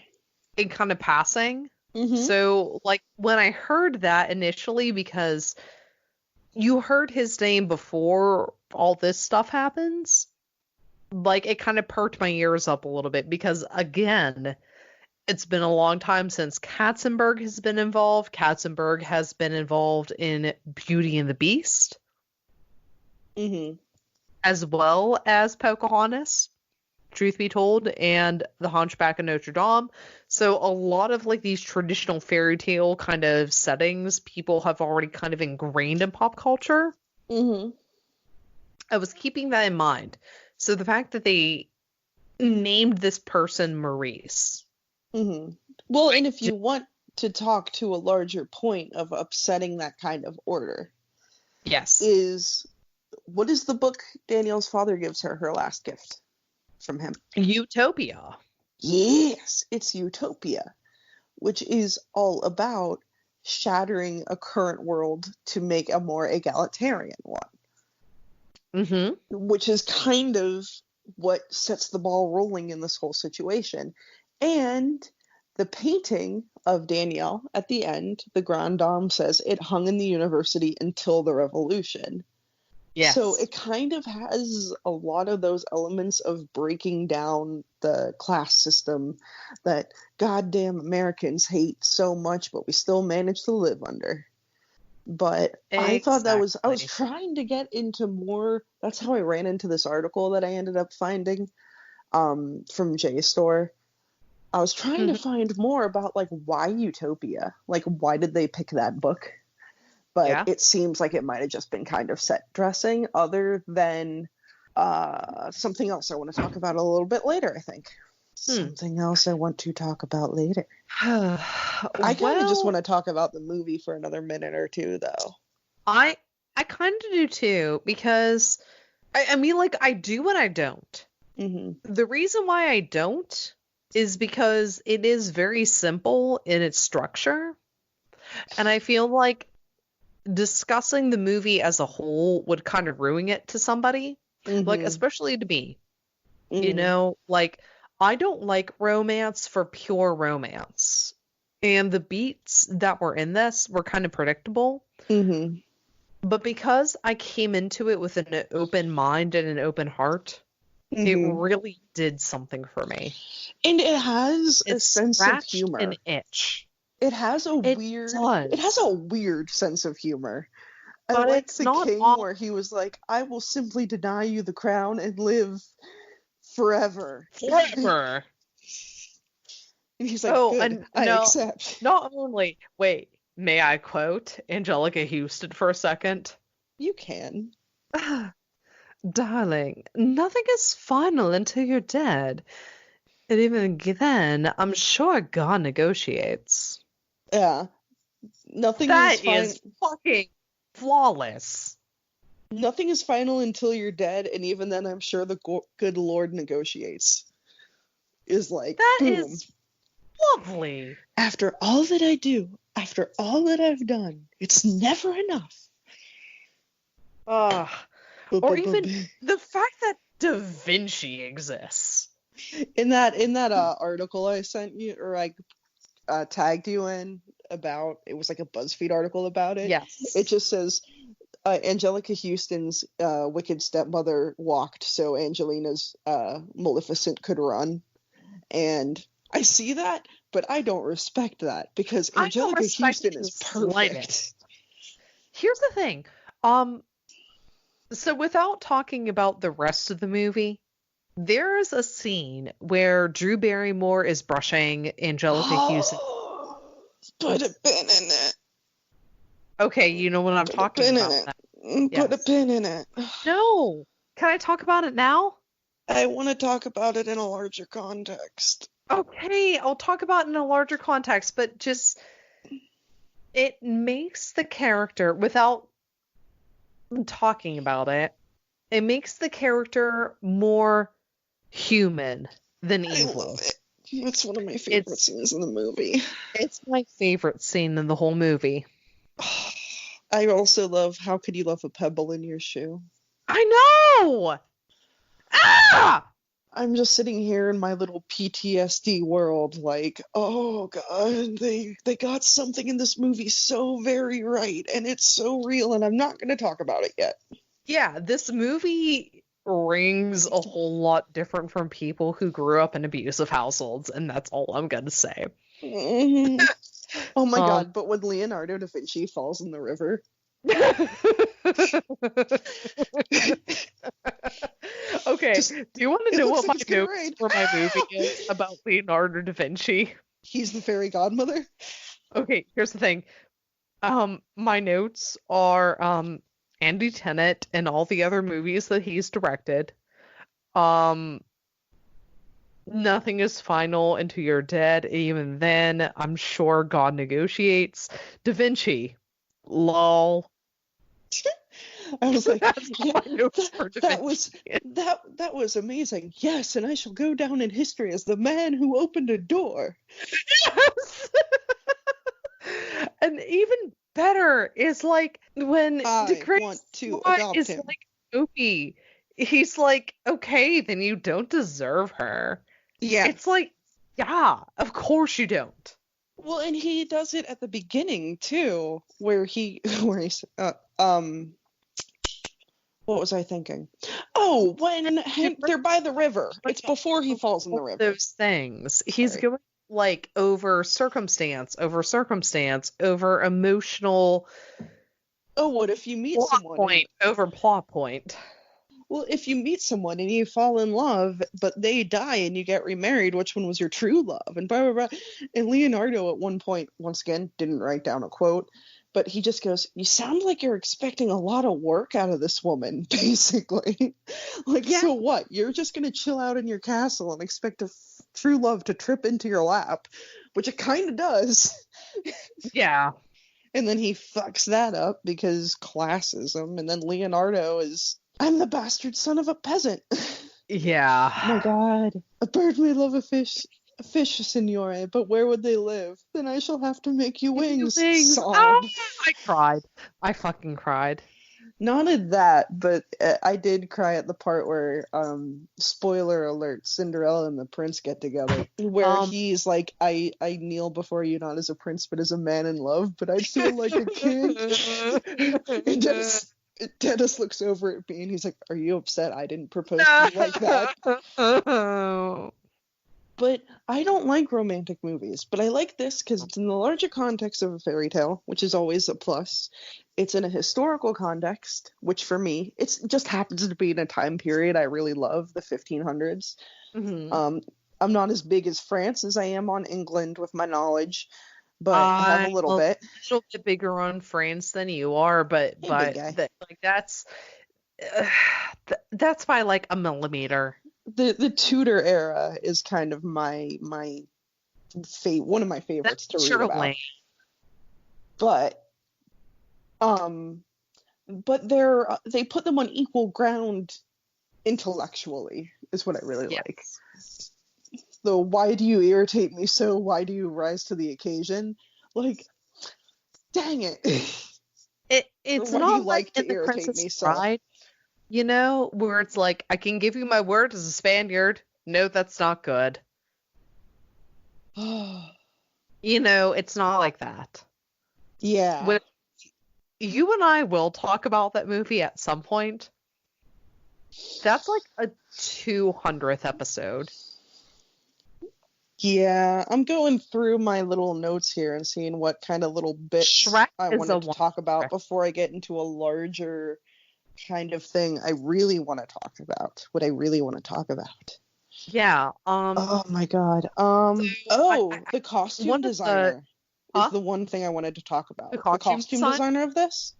Speaker 3: In kind of passing.
Speaker 2: Mm-hmm.
Speaker 3: So, like, when I heard that initially, because you heard his name before all this stuff happens, like, it kind of perked my ears up a little bit, because, again, it's been a long time since Katzenberg has been involved. Katzenberg has been involved in Beauty and the Beast.
Speaker 2: Mm-hmm.
Speaker 3: As well as Pocahontas, truth be told, and The Hunchback of Notre Dame. So a lot of like these traditional fairy tale kind of settings people have already kind of ingrained in pop culture.
Speaker 2: Mm-hmm.
Speaker 3: I was keeping that in mind. So the fact that they named this person Maurice.
Speaker 2: Mm-hmm. Well, and if you want to talk to a larger point of upsetting that kind of order,
Speaker 3: yes,
Speaker 2: is what is the book Danielle's father gives her last gift from him?
Speaker 3: Utopia.
Speaker 2: Yes, it's Utopia, which is all about shattering a current world to make a more egalitarian one.
Speaker 3: Mm-hmm.
Speaker 2: Which is kind of what sets the ball rolling in this whole situation. And the painting of Danielle at the end, the Grand Dame says it hung in the university until the revolution.
Speaker 3: Yes.
Speaker 2: So it kind of has a lot of those elements of breaking down the class system that goddamn Americans hate so much, but we still manage to live under. But I thought that was, I was trying to get into more, that's how I ran into this article that I ended up finding from JSTOR. I was trying to find more about like why Utopia, like why did they pick that book? But it seems like it might have just been kind of set dressing, other than something else I want to talk about a little bit later, I think. Something else I want to talk about later. I kind of just want to talk about the movie for another minute or two, though.
Speaker 3: I kind of do, too, because, I mean, like, I do and I don't.
Speaker 2: Mm-hmm.
Speaker 3: The reason why I don't is because it is very simple in its structure. And I feel like discussing the movie as a whole would kind of ruin it to somebody, like especially to me. You know, like I don't like romance for pure romance, and the beats that were in this were kind of predictable. But because I came into it with an open mind and an open heart, it really did something for me.
Speaker 2: And it has a sense of humor.
Speaker 3: An itch.
Speaker 2: It has a weird sense of humor.
Speaker 3: But
Speaker 2: I like
Speaker 3: it's
Speaker 2: the
Speaker 3: not
Speaker 2: king where he was like, I will simply deny you the crown and live forever.
Speaker 3: Forever.
Speaker 2: And he's like, good, I accept.
Speaker 3: Not only, wait, may I quote Angelica Houston for a second?
Speaker 2: You can.
Speaker 3: Darling, nothing is final until you're dead. And even then, I'm sure God negotiates.
Speaker 2: Yeah. Nothing
Speaker 3: is fucking flawless.
Speaker 2: Nothing is final until you're dead, and even then I'm sure the good Lord negotiates. Is like,
Speaker 3: that
Speaker 2: boom.
Speaker 3: Is lovely.
Speaker 2: After all that I do, after all that I've done, it's never enough.
Speaker 3: Or even the fact that Da Vinci exists.
Speaker 2: In that article I sent you, or I tagged you in about, it was like a BuzzFeed article about it.
Speaker 3: Yes.
Speaker 2: It just says Angelica Houston's wicked stepmother walked so Angelina's Maleficent could run. And I see that, but I don't respect that because Angelica Houston is perfect.
Speaker 3: Here's the thing. So without talking about the rest of the movie, there is a scene where Drew Barrymore is brushing Angelica Houston.
Speaker 2: Put a pin in it.
Speaker 3: Okay, you know what I'm talking about.
Speaker 2: Put a pin in it.
Speaker 3: No. Can I talk about it now?
Speaker 2: I want to talk about it in a larger context.
Speaker 3: Okay, I'll talk about it in a larger context, but just it makes the character, without talking about it, it makes the character more human than evil.
Speaker 2: I love it. It's one of my favorite scenes in the movie.
Speaker 3: It's my favorite scene in the whole movie.
Speaker 2: I also love, how could you love a pebble in your shoe?
Speaker 3: I know! Ah!
Speaker 2: I'm just sitting here in my little PTSD world, like, oh god, they got something in this movie so very right, and it's so real, and I'm not going to talk about it yet.
Speaker 3: Yeah, this movie rings a whole lot different from people who grew up in abusive households, and that's all I'm going to say.
Speaker 2: Mm-hmm. Oh my god, but when Leonardo da Vinci falls in the river...
Speaker 3: Okay, do you want to know what my notes for my movie is about Leonardo da Vinci?
Speaker 2: He's the fairy godmother?
Speaker 3: Okay, here's the thing. My notes are Andy Tennant and all the other movies that he's directed. Nothing is final until you're dead. Even then, I'm sure God negotiates. Da Vinci. Lol.
Speaker 2: I was like,
Speaker 3: yeah,
Speaker 2: that was amazing. Yes, and I shall go down in history as the man who opened a door.
Speaker 3: Yes. And even better is like when
Speaker 2: I want to adopt
Speaker 3: is
Speaker 2: him.
Speaker 3: like Opie. He's like, okay, then you don't deserve her.
Speaker 2: Yeah.
Speaker 3: It's like, yeah, of course you don't.
Speaker 2: Well, and he does it at the beginning too, where he's what was I thinking? Oh, when they're by the river. It's before he falls in the river.
Speaker 3: Those things. He's going like over circumstance, over emotional.
Speaker 2: Oh, what if you meet someone?
Speaker 3: Over plot point.
Speaker 2: Well, if you meet someone and you fall in love, but they die and you get remarried, which one was your true love? And blah, blah, blah. And Leonardo at one point, once again, didn't write down a quote, but he just goes, you sound like you're expecting a lot of work out of this woman, basically. Like, yeah. So what? You're just going to chill out in your castle and expect a true love to trip into your lap, which it kind of does.
Speaker 3: Yeah. And
Speaker 2: then he fucks that up because classism. And then Leonardo is... I'm the bastard son of a peasant.
Speaker 3: Yeah.
Speaker 2: Oh my god. A bird may love a fish, signore, but where would they live? Then I shall have to make you wings. Sob.
Speaker 3: Oh, I cried. I fucking cried.
Speaker 2: Not at that, but I did cry at the part where, spoiler alert, Cinderella and the prince get together. Where he's like, I kneel before you not as a prince, but as a man in love, but I feel like a king. And just... Dennis looks over at me and he's like, are you upset I didn't propose to you like that? But I don't like romantic movies, but I like this because it's in the larger context of a fairy tale, which is always a plus. It's in a historical context, which for me, it just happens to be in a time period I really love, the 1500s. Mm-hmm. I'm not as big as France as I am on England with my knowledge, but I have a little bit.
Speaker 3: A little bit bigger on France than you are, but that's by like a millimeter.
Speaker 2: The Tudor era is kind of my one of my favorites to read about. But they put them on equal ground intellectually is what I really like. The why do you irritate me so? Why do you rise to the occasion? Like, dang it.
Speaker 3: It's not like to irritate me so. Bride, You know, where it's like, I can give you my word as a Spaniard. No, that's not good. You know, it's not like that.
Speaker 2: Yeah.
Speaker 3: When you and I will talk about that movie at some point, that's like a 200th episode.
Speaker 2: Yeah, I'm going through my little notes here and seeing what kind of little bits
Speaker 3: Shrek
Speaker 2: I
Speaker 3: is a
Speaker 2: wanted to talk about
Speaker 3: wonder.
Speaker 2: before I get into a larger kind of thing I really want to talk about. What I really want to talk about.
Speaker 3: Yeah.
Speaker 2: Oh my God. The costume
Speaker 3: One of the
Speaker 2: designer is
Speaker 3: huh?
Speaker 2: the one thing I wanted to talk
Speaker 3: The
Speaker 2: about. The
Speaker 3: costume
Speaker 2: costume
Speaker 3: design?
Speaker 2: designer of this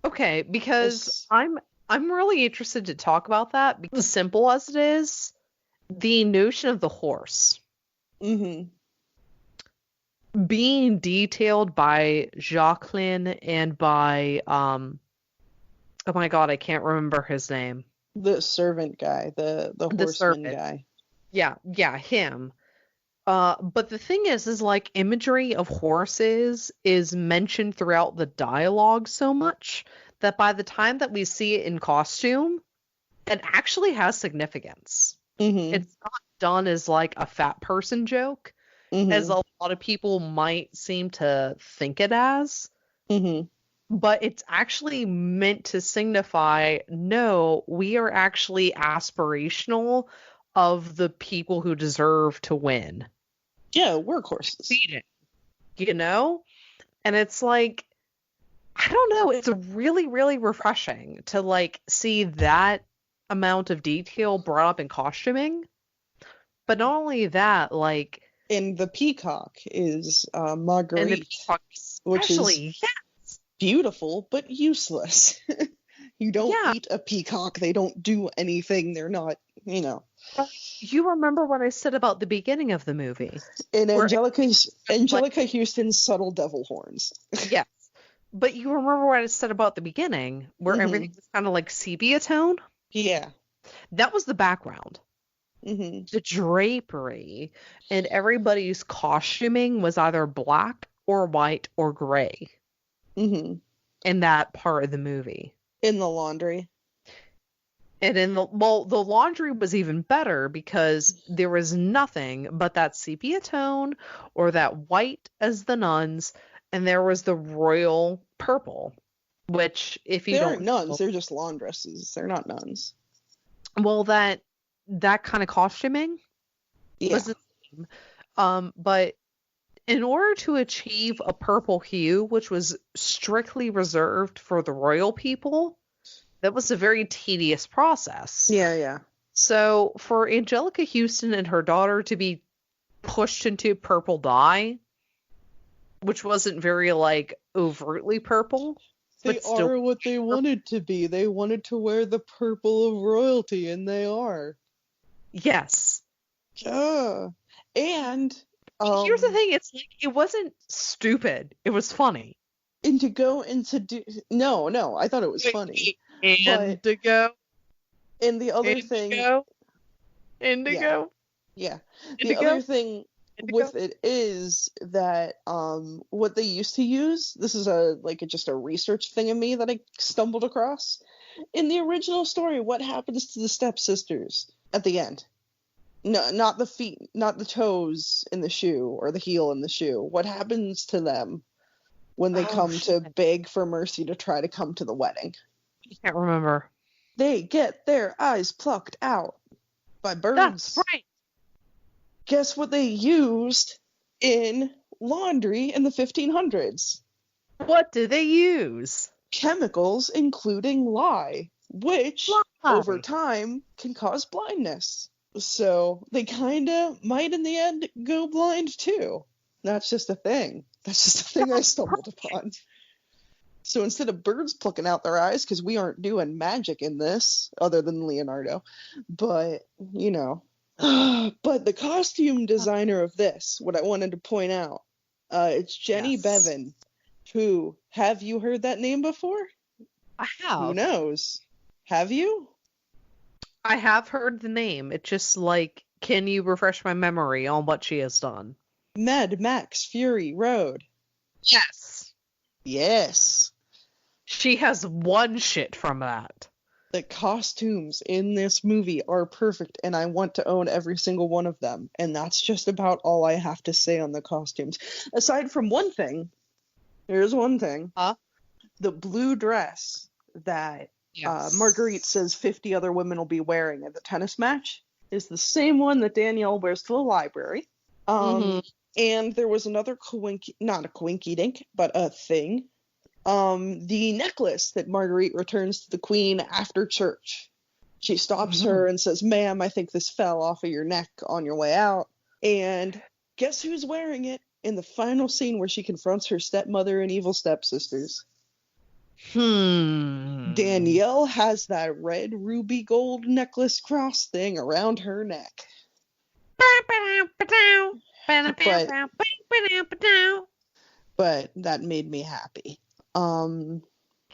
Speaker 3: Okay, because
Speaker 2: is.
Speaker 3: I'm really interested to talk about that because simple as it is, the notion of the horse
Speaker 2: Mm-hmm.
Speaker 3: being detailed by Jacqueline and by oh my God, I can't remember his name.
Speaker 2: The servant guy, the
Speaker 3: The
Speaker 2: horseman
Speaker 3: servant.
Speaker 2: guy.
Speaker 3: Yeah, him. But the thing is like imagery of horses is mentioned throughout the dialogue so much that by the time that we see it in costume, it actually has significance.
Speaker 2: Mm-hmm.
Speaker 3: It's not done as like a fat person joke, as
Speaker 2: Mm-hmm.
Speaker 3: a lot of people might seem to think it as,
Speaker 2: Mm-hmm.
Speaker 3: but it's actually meant to signify, no, we are actually aspirational of the people who deserve to win.
Speaker 2: Yeah, workhorses.
Speaker 3: Beating, you know? And it's like, I don't know, it's really, really refreshing to like see that amount of detail brought up in costuming. But not only that, like,
Speaker 2: And the peacock is
Speaker 3: and the
Speaker 2: Marguerite,
Speaker 3: peacock
Speaker 2: which is
Speaker 3: especially,
Speaker 2: beautiful but useless. You don't
Speaker 3: yeah.
Speaker 2: eat a peacock. They don't do anything. They're not, you know.
Speaker 3: But you remember what I said about the beginning of the movie,
Speaker 2: And
Speaker 3: where like,
Speaker 2: Angelica Houston's subtle devil horns.
Speaker 3: yes, but you remember what I said about the beginning, where
Speaker 2: Mm-hmm.
Speaker 3: everything was kind of like sepia tone?
Speaker 2: Yeah.
Speaker 3: That was the background.
Speaker 2: Mm-hmm.
Speaker 3: The drapery and everybody's costuming was either black or white or gray
Speaker 2: Mm-hmm.
Speaker 3: in that part of the movie.
Speaker 2: In the laundry.
Speaker 3: And in the laundry was even better because there was nothing but that sepia tone or that white as the nuns, and there was the royal purple, which if you
Speaker 2: They
Speaker 3: don't
Speaker 2: aren't nuns.
Speaker 3: know,
Speaker 2: They're just laundresses. They're not nuns.
Speaker 3: well, that kind of costuming
Speaker 2: Yeah.
Speaker 3: was the same. But in order to achieve a purple hue, which was strictly reserved for the royal people, that was a very tedious process.
Speaker 2: Yeah.
Speaker 3: So for Angelica Houston and her daughter to be pushed into purple dye, which wasn't very like overtly purple,
Speaker 2: They
Speaker 3: but still
Speaker 2: are what they wanted to be. They wanted to wear the purple of royalty, and they are.
Speaker 3: yes.
Speaker 2: Yeah. And
Speaker 3: Here's the thing, it's like it wasn't stupid. It was funny.
Speaker 2: and to go into no, I thought it was funny.
Speaker 3: Indigo.
Speaker 2: And the other thing,
Speaker 3: Indigo.
Speaker 2: yeah, the
Speaker 3: Indigo?
Speaker 2: other thing with it is that what they used to use, this is just a research thing of me that I stumbled across. In the original story, what happens to the stepsisters at the end? No, not the feet, not the toes in the shoe or the heel in the shoe. What happens to them when they come to beg for mercy to try to come to the wedding?
Speaker 3: I can't remember.
Speaker 2: They get their eyes plucked out by birds.
Speaker 3: That's right.
Speaker 2: Guess what they used in laundry in the 1500s?
Speaker 3: What do they use?
Speaker 2: Chemicals, including lye, which over time can cause blindness. So they kind of might in the end go blind too. That's just a thing. That's just a thing I stumbled upon. So instead of birds plucking out their eyes, because we aren't doing magic in this, other than Leonardo, but, you know. But the costume designer of this, what I wanted to point out, it's Jenny Bevan, who, have you heard that name before?
Speaker 3: I have.
Speaker 2: Who knows? Have you?
Speaker 3: I have heard the name. It's just like, can you refresh my memory on what she has done?
Speaker 2: Mad Max Fury Road.
Speaker 3: Yes.
Speaker 2: Yes.
Speaker 3: She has won shit from that.
Speaker 2: The costumes in this movie are perfect, and I want to own every single one of them. And that's just about all I have to say on the costumes. Aside from one thing, there's one thing.
Speaker 3: Huh?
Speaker 2: The blue dress that
Speaker 3: Yes.
Speaker 2: Marguerite says 50 other women will be wearing at the tennis match is the same one that Danielle wears to the library. And there was another not a coinky dink, but a thing. The necklace that Marguerite returns to the queen after church. She stops her and says, "Ma'am, I think this fell off of your neck on your way out." And guess who's wearing it in the final scene where she confronts her stepmother and evil stepsisters? Danielle has that red ruby gold necklace cross thing around her neck. But that made me happy.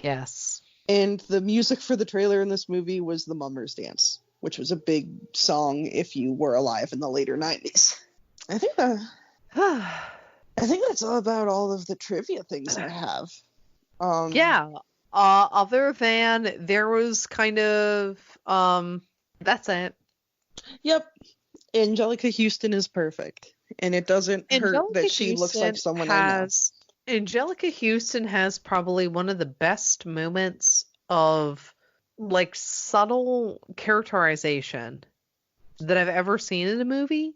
Speaker 3: Yes.
Speaker 2: And the music for the trailer in this movie was The Mummers Dance, which was a big song if you were alive in the later 90s. I think that's all about all of the trivia things I have.
Speaker 3: Yeah. Other than there was kind of that's it.
Speaker 2: Yep. Angelica Houston is perfect. And it doesn't hurt that she looks like someone I know.
Speaker 3: Angelica Houston has probably one of the best moments of like subtle characterization that I've ever seen in a movie,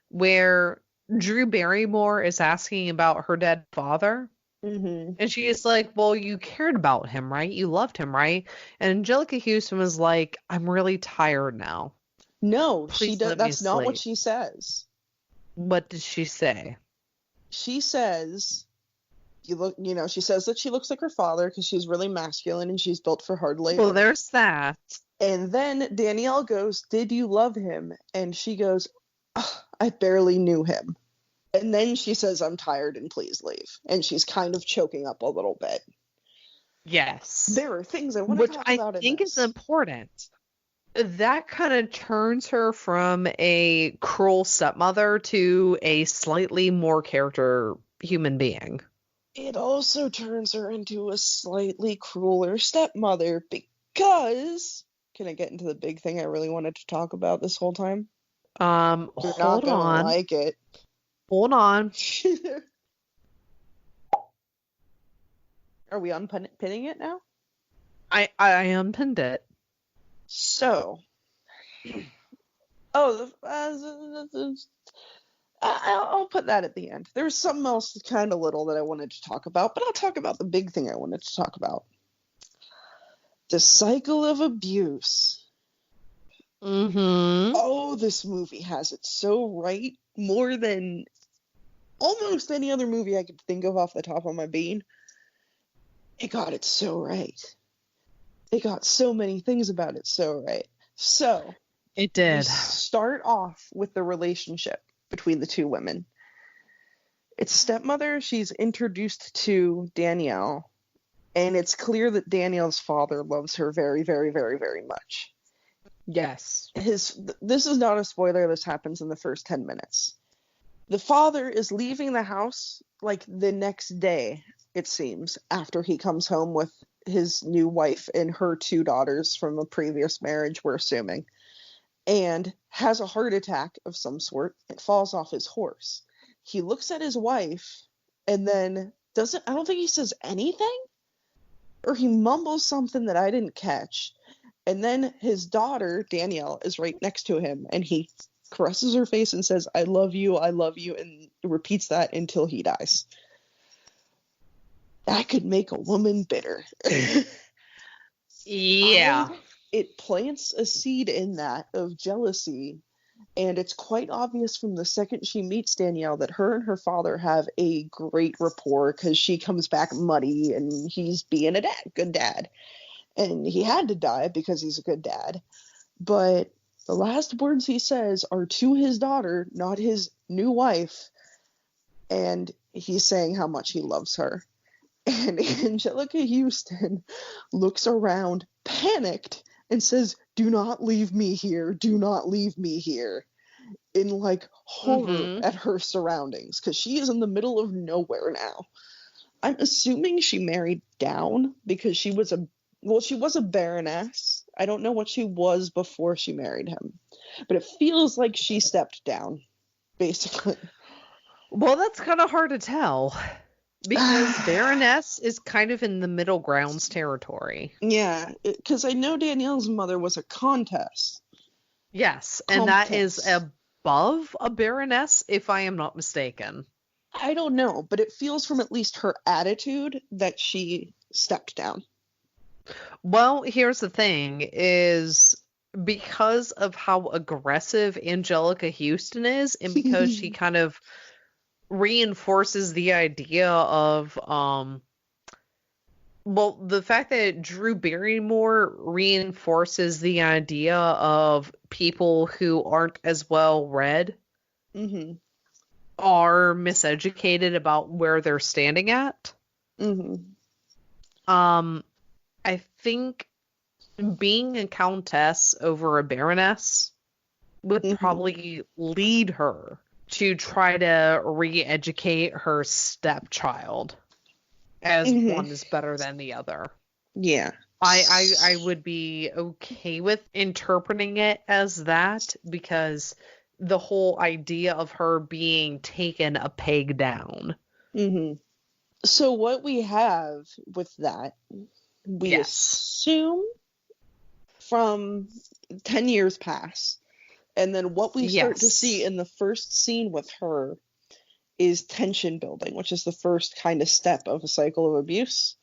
Speaker 3: where Drew Barrymore is asking about her dead father. And she is like, "Well, you cared about him, right? You loved him, right?" And Angelica Houston was like, "I'm really tired now."
Speaker 2: No,
Speaker 3: Please
Speaker 2: she does.
Speaker 3: let me
Speaker 2: That's not what
Speaker 3: sleep.
Speaker 2: she says.
Speaker 3: What did she say?
Speaker 2: She says, she says that she looks like her father because she's really masculine and she's built for hard labor.
Speaker 3: Well, there's that.
Speaker 2: And then Danielle goes, "Did you love him?" And she goes, "I barely knew him." And then she says, "I'm tired and please leave." And she's kind of choking up a little bit.
Speaker 3: Yes.
Speaker 2: There are things I want to talk about in this.
Speaker 3: Which I think is important. That kind of turns her from a cruel stepmother to a slightly more character human being.
Speaker 2: It also turns her into a slightly crueler stepmother because... Can I get into the big thing I really wanted to talk about this whole time? You're not gonna like it.
Speaker 3: Hold on.
Speaker 2: Are we unpinning it now?
Speaker 3: I unpinned it.
Speaker 2: So, I'll put that at the end. There's something else kind of little that I wanted to talk about, but I'll talk about the big thing I wanted to talk about. The cycle of abuse. Oh, this movie has it so right, more than almost any other movie I could think of off the top of my bean. It got it so right. It got so many things about it so right. So,
Speaker 3: it did.
Speaker 2: We start off with the relationship between the two women. It's stepmother. She's introduced to Danielle, and it's clear that Danielle's father loves her very, very, very, very much.
Speaker 3: Yes.
Speaker 2: This is not a spoiler. This happens in the first 10 minutes. The father is leaving the house like the next day, it seems, after he comes home with his new wife and her 2 daughters from a previous marriage, we're assuming, and has a heart attack of some sort and falls off his horse. He looks at his wife and then I don't think he says anything, or he mumbles something that I didn't catch. And then his daughter, Danielle, is right next to him, and he caresses her face and says, I love you," and repeats that until he dies. That could make a woman bitter.
Speaker 3: Yeah.
Speaker 2: It plants a seed in that of jealousy, and it's quite obvious from the second she meets Danielle that her and her father have a great rapport, because she comes back muddy and he's being a good dad. And he had to die because he's a good dad. But the last words he says are to his daughter, not his new wife. And he's saying how much he loves her. And Angelica Houston looks around, panicked, and says, "Do not leave me here. Do not leave me here." In like horror at her surroundings, because she is in the middle of nowhere now. I'm assuming she married down because she was a baroness I don't know what she was before she married him, but it feels like she stepped down, basically.
Speaker 3: Well, that's kind of hard to tell because Baroness is kind of in the middle grounds territory.
Speaker 2: Yeah, because I know Danielle's mother was a countess.
Speaker 3: Yes, and that is above a Baroness, if I am not mistaken.
Speaker 2: I don't know, but it feels from at least her attitude that she stepped down.
Speaker 3: Well, here's the thing, is because of how aggressive Angelica Houston is, and because she kind of reinforces the idea of, well, the fact that Drew Barrymore reinforces the idea of people who aren't as well read are miseducated about where they're standing at. I think being a countess over a baroness would probably lead her to try to re-educate her stepchild as one is better than the other.
Speaker 2: Yeah.
Speaker 3: I would be okay with interpreting it as that, because the whole idea of her being taken a peg down.
Speaker 2: So what we have with that, we assume from 10 years pass, and then what we start to see in the first scene with her is tension building, which is the first kind of step of a cycle of abuse.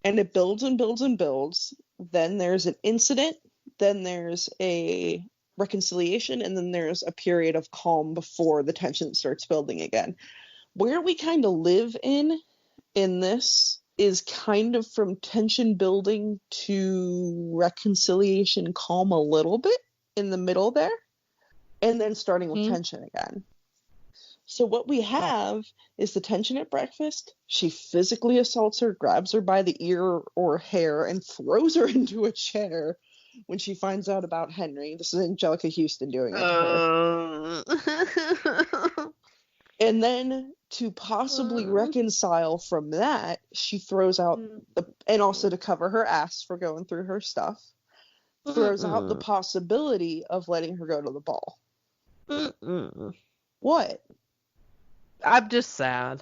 Speaker 2: And it builds and builds and builds. Then there's an incident, then there's a reconciliation, and then there's a period of calm before the tension starts building again. Where we kind of live in this is kind of from tension building to reconciliation, calm a little bit in the middle there, and then starting with tension again. So what we have is the tension at breakfast. She physically assaults her, grabs her by the ear or hair, and throws her into a chair when she finds out about Henry. This is Angelica Houston doing it to her. And then to possibly reconcile from that, she throws out and also to cover her ass for going through her stuff, throws out the possibility of letting her go to the ball. What?
Speaker 3: I'm just sad.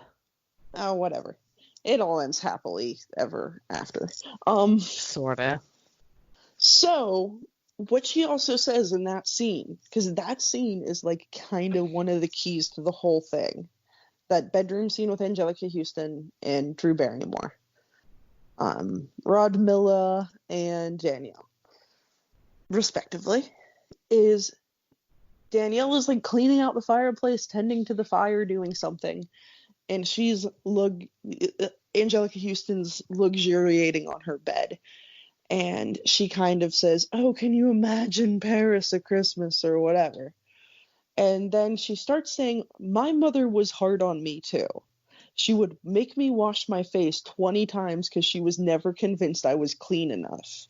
Speaker 2: Oh, whatever. It all ends happily ever after.
Speaker 3: Sorta.
Speaker 2: So, what she also says in that scene, because that scene is like kind of one of the keys to the whole thing. That bedroom scene with Angelica Houston and Drew Barrymore. Rodmilla and Danielle, respectively, is Danielle is like cleaning out the fireplace, tending to the fire, doing something, and she's Angelica Houston's luxuriating on her bed, and she kind of says, "Oh, can you imagine Paris at Christmas," or whatever. And then she starts saying, "My mother was hard on me too. She would make me wash my face 20 times because she was never convinced I was clean enough.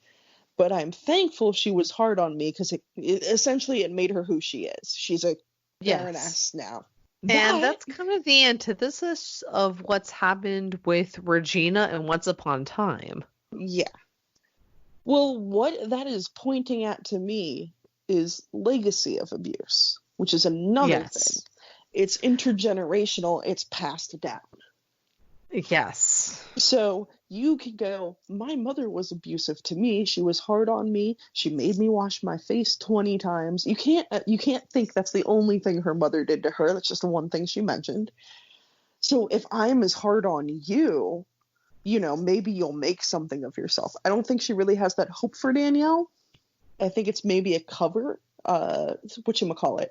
Speaker 2: But I'm thankful she was hard on me because it essentially made her who she is. She's a baroness now."
Speaker 3: And that's kind of the antithesis of what's happened with Regina and Once Upon a Time.
Speaker 2: Yeah. Well, what that is pointing at to me is legacy of abuse, which is another thing. It's intergenerational. It's passed down.
Speaker 3: Yes.
Speaker 2: So you can go, my mother was abusive to me. She was hard on me. She made me wash my face 20 times. You can't think that's the only thing her mother did to her. That's just the one thing she mentioned. So if I'm as hard on you, maybe you'll make something of yourself. I don't think she really has that hope for Danielle. I think it's maybe a cover, whatchamacallit,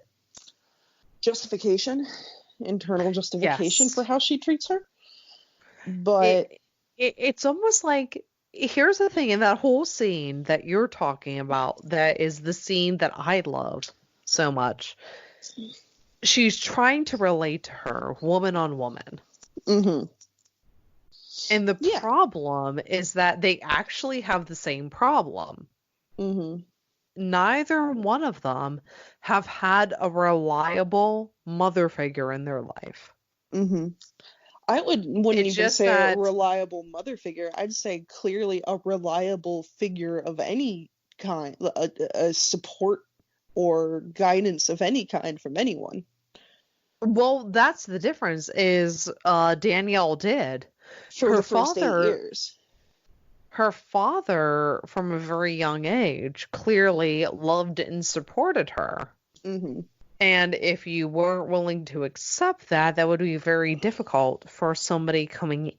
Speaker 2: justification, internal justification for how she treats her. But
Speaker 3: it's almost like, here's the thing, in that whole scene that you're talking about, that is the scene that I love so much. She's trying to relate to her, woman on woman. And the problem is that they actually have the same problem. Neither one of them have had a reliable mother figure in their life.
Speaker 2: I wouldn't even say a reliable mother figure. I'd say clearly a reliable figure of any kind, a support or guidance of any kind from anyone.
Speaker 3: Well, that's the difference is Danielle did.
Speaker 2: For the first 8 years.
Speaker 3: Her father, from a very young age, clearly loved and supported her.
Speaker 2: Mm-hmm.
Speaker 3: And if you weren't willing to accept that, that would be very difficult for somebody coming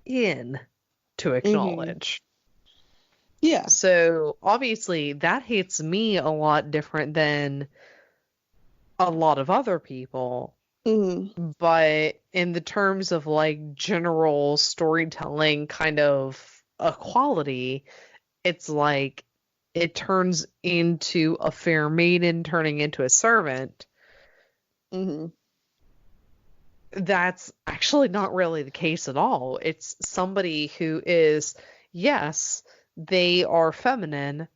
Speaker 3: in to acknowledge.
Speaker 2: Yeah.
Speaker 3: So, obviously, that hits me a lot different than a lot of other people.
Speaker 2: Mm-hmm.
Speaker 3: But in the terms of like general storytelling kind of equality, it's like it turns into a fair maiden turning into a servant.
Speaker 2: Mm-hmm.
Speaker 3: That's actually not really the case at all. It's somebody who is, yes, they are feminine,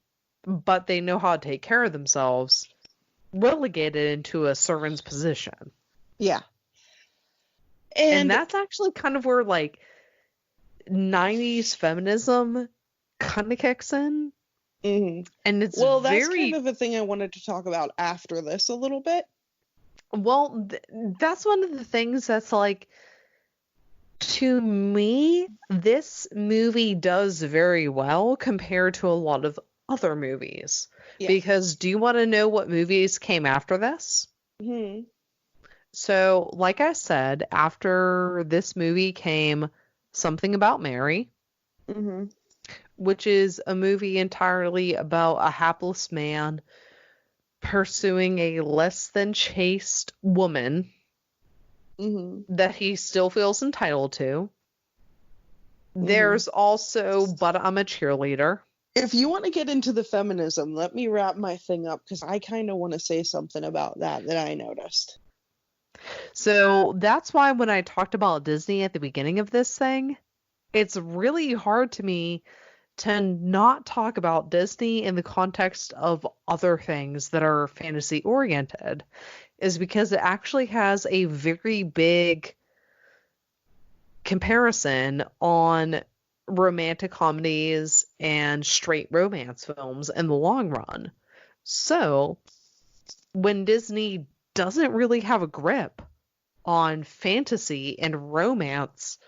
Speaker 3: but they know how to take care of themselves, relegated into a servant's position.
Speaker 2: Yeah.
Speaker 3: And that's actually kind of where like 90s feminism kind of kicks in.
Speaker 2: Mm-hmm.
Speaker 3: And it's
Speaker 2: that's kind of a thing I wanted to talk about after this a little bit.
Speaker 3: Well, that's one of the things that's like, to me, this movie does very well compared to a lot of other movies. Yeah. Because do you want to know what movies came after this?
Speaker 2: Mm-hmm.
Speaker 3: So, like I said, after this movie came Something About Mary,
Speaker 2: mm-hmm.
Speaker 3: which is a movie entirely about a hapless man pursuing a less than chaste woman
Speaker 2: mm-hmm.
Speaker 3: that he still feels entitled to. Mm-hmm. There's also But I'm a Cheerleader.
Speaker 2: If you want to get into the feminism, let me wrap my thing up because I kind of want to say something about that I noticed.
Speaker 3: So that's why when I talked about Disney at the beginning of this thing, it's really hard to me to not talk about Disney in the context of other things that are fantasy oriented, is because it actually has a very big comparison on romantic comedies and straight romance films in the long run. So when Disney doesn't really have a grip on fantasy and romance,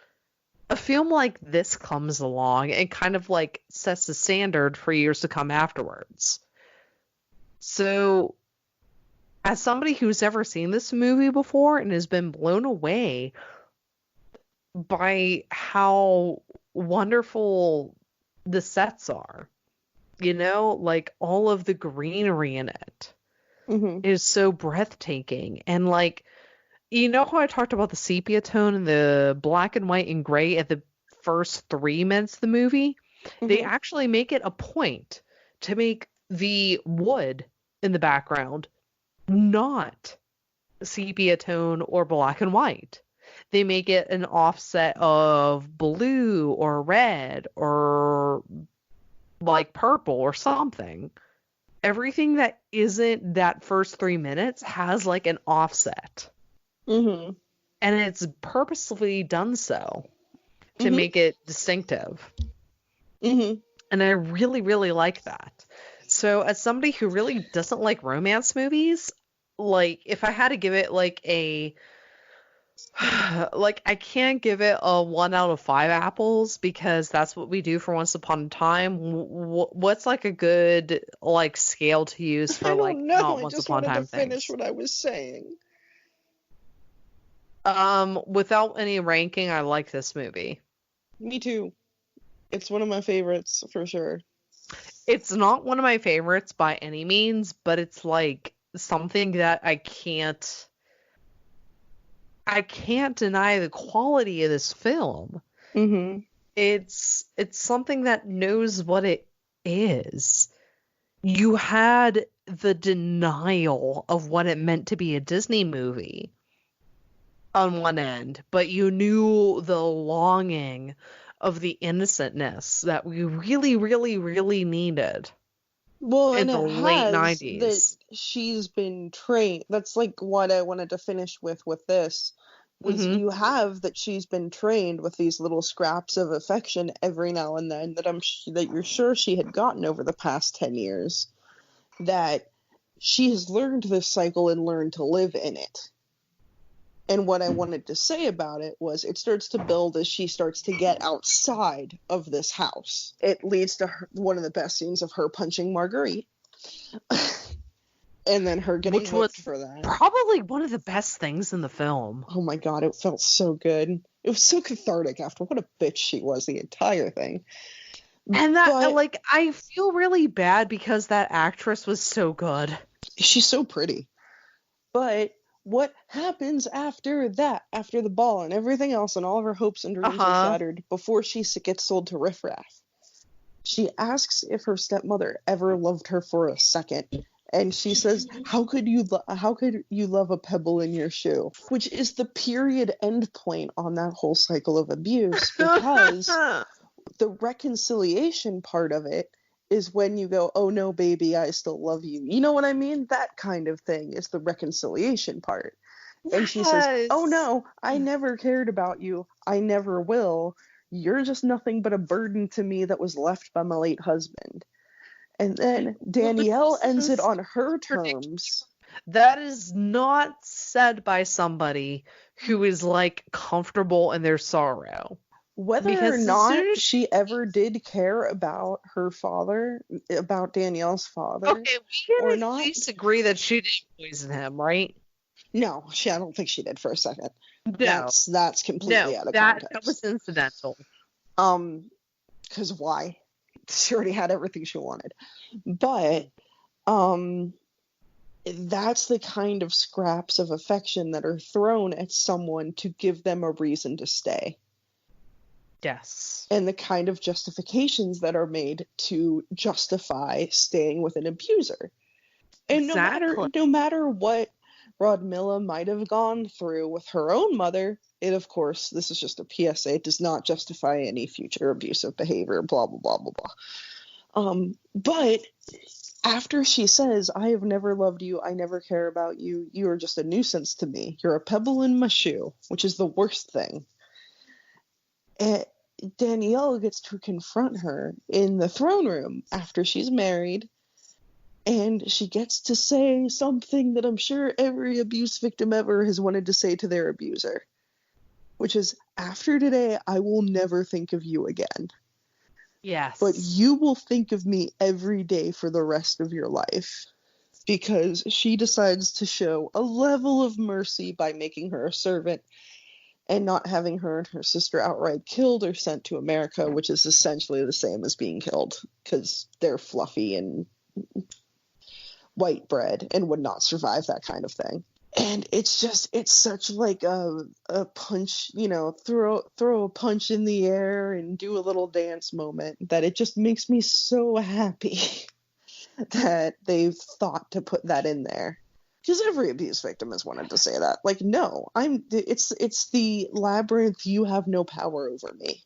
Speaker 3: a film like this comes along and kind of like sets the standard for years to come afterwards. So, as somebody who's ever seen this movie before and has been blown away by how wonderful the sets are, you know, like all of the greenery in it
Speaker 2: mm-hmm.
Speaker 3: is so breathtaking. And like, you know how I talked about the sepia tone and the black and white and gray at the first 3 minutes of the movie? Mm-hmm. They actually make it a point to make the wood in the background not sepia tone or black and white. They make it an offset of blue or red or like purple or something. Everything that isn't that first 3 minutes has like an offset.
Speaker 2: Mm-hmm.
Speaker 3: And it's purposely done so to
Speaker 2: mm-hmm.
Speaker 3: make it distinctive.
Speaker 2: Mm-hmm.
Speaker 3: And I really, really like that. So as somebody who really doesn't like romance movies, like if I had to give it like a, like I can't give it a 1 out of 5 apples because that's what we do for Once Upon a Time. What's like a good like scale to use for like not Once Upon a Time things?
Speaker 2: I just wanted to finish what I was saying.
Speaker 3: Without any ranking, I like this movie.
Speaker 2: Me too. It's one of my favorites for sure.
Speaker 3: It's not one of my favorites by any means, but it's like something that I can't deny the quality of this film.
Speaker 2: Mm-hmm.
Speaker 3: It's something that knows what it is. You had the denial of what it meant to be a Disney movie on one end, but you knew the longing of the innocentness that we really, really, really needed.
Speaker 2: Well,
Speaker 3: in
Speaker 2: and
Speaker 3: the late 90s.
Speaker 2: That she's been trained. That's like what I wanted to finish with this, was
Speaker 3: Mm-hmm.
Speaker 2: you have that she's been trained with these little scraps of affection every now and then that that you're sure she had gotten over the past 10 years, that she has learned this cycle and learned to live in it. And what I wanted to say about it was it starts to build as she starts to get outside of this house. It leads to one of the best scenes of her punching Marguerite. And then her getting
Speaker 3: Which was
Speaker 2: whipped for that.
Speaker 3: probably one of the best things in the film.
Speaker 2: Oh my god, it felt so good. It was so cathartic after what a bitch she was the entire thing.
Speaker 3: And that,
Speaker 2: But
Speaker 3: like, I feel really bad because that actress was so good.
Speaker 2: she's so pretty. But what happens after that, after the ball and everything else and all of her hopes and dreams are shattered before she gets sold to riffraff? She asks if her stepmother ever loved her for a second. And she says, how could you love a pebble in your shoe? Which is the period end point on that whole cycle of abuse, because the reconciliation part of it is when you go, oh no, baby, I still love you. You know what I mean? That kind of thing is the reconciliation part. And she says, oh no, I never cared about you. I never will. You're just nothing but a burden to me that was left by my late husband. And then Danielle ends it on her terms.
Speaker 3: That is not said by somebody who is, like, comfortable in their sorrow.
Speaker 2: Whether or not she ever did care about her father, about Danielle's father,
Speaker 3: okay, we
Speaker 2: or
Speaker 3: can
Speaker 2: not,
Speaker 3: at least agree that she didn't poison him, right?
Speaker 2: No, I don't think she did for a second.
Speaker 3: No.
Speaker 2: That's completely out of context.
Speaker 3: That was incidental.
Speaker 2: Because why? She already had everything she wanted. But, that's the kind of scraps of affection that are thrown at someone to give them a reason to stay.
Speaker 3: Yes.
Speaker 2: And the kind of justifications that are made to justify staying with an abuser. And
Speaker 3: exactly.
Speaker 2: no matter what Rodmilla might have gone through with her own mother, it, of course, this is just a PSA, it does not justify any future abusive behavior, blah, blah, blah, blah, blah. But after she says, I have never loved you, I never care about you, you are just a nuisance to me, you're a pebble in my shoe, which is the worst thing. And Danielle gets to confront her in the throne room after she's married, and she gets to say something that I'm sure every abuse victim ever has wanted to say to their abuser, which is, after today, I will never think of you again.
Speaker 3: Yes.
Speaker 2: But you will think of me every day for the rest of your life. Because she decides to show a level of mercy by making her a servant and not having her and her sister outright killed or sent to America, which is essentially the same as being killed, because they're fluffy and white bread and would not survive that kind of thing. And it's such like a punch, throw a punch in the air and do a little dance moment that it just makes me so happy that they've thought to put that in there. Because every abuse victim has wanted to say that. Like, no, it's the labyrinth, you have no power over me.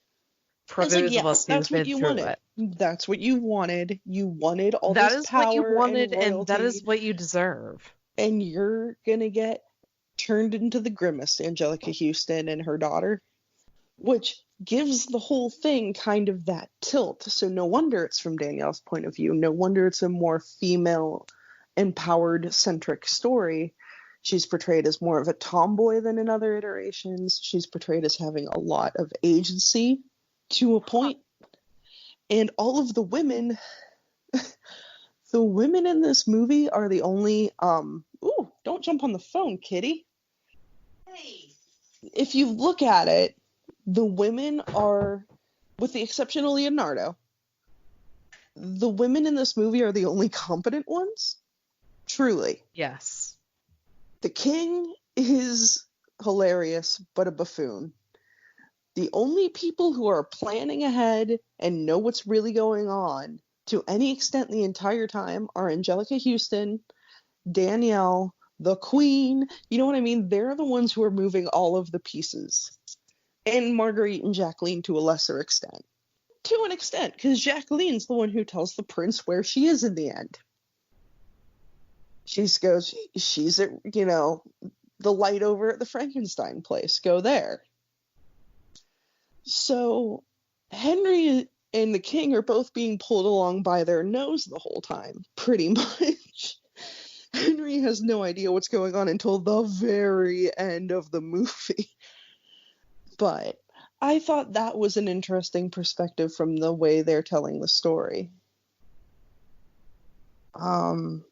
Speaker 3: For those of us who've been through it.
Speaker 2: That's what you wanted. You wanted all
Speaker 3: that
Speaker 2: this power. That is what you wanted,
Speaker 3: and that is what you deserve.
Speaker 2: And you're gonna get turned into the grimmest Angelica Houston and her daughter, which gives the whole thing kind of that tilt. So no wonder it's from Danielle's point of view. No wonder it's a more female empowered centric story. She's portrayed as more of a tomboy than in other iterations. She's portrayed as having a lot of agency to a point. And all of the women in this movie are the only ooh, don't jump on the phone, kitty. Hey. If you look at it, the women are, with the exception of Leonardo, the women in this movie are the only competent ones. Truly.
Speaker 3: Yes.
Speaker 2: The king is hilarious, but a buffoon. The only people who are planning ahead and know what's really going on to any extent the entire time are Angelica Houston, Danielle, the queen. You know what I mean? They're the ones who are moving all of the pieces. And Marguerite and Jacqueline to a lesser extent. To an extent, because Jacqueline's the one who tells the prince where she is in the end. She's at, the light over at the Frankenstein place. Go there. So Henry and the king are both being pulled along by their nose the whole time, pretty much. Henry has no idea what's going on until the very end of the movie. But I thought that was an interesting perspective from the way they're telling the story.
Speaker 3: I'm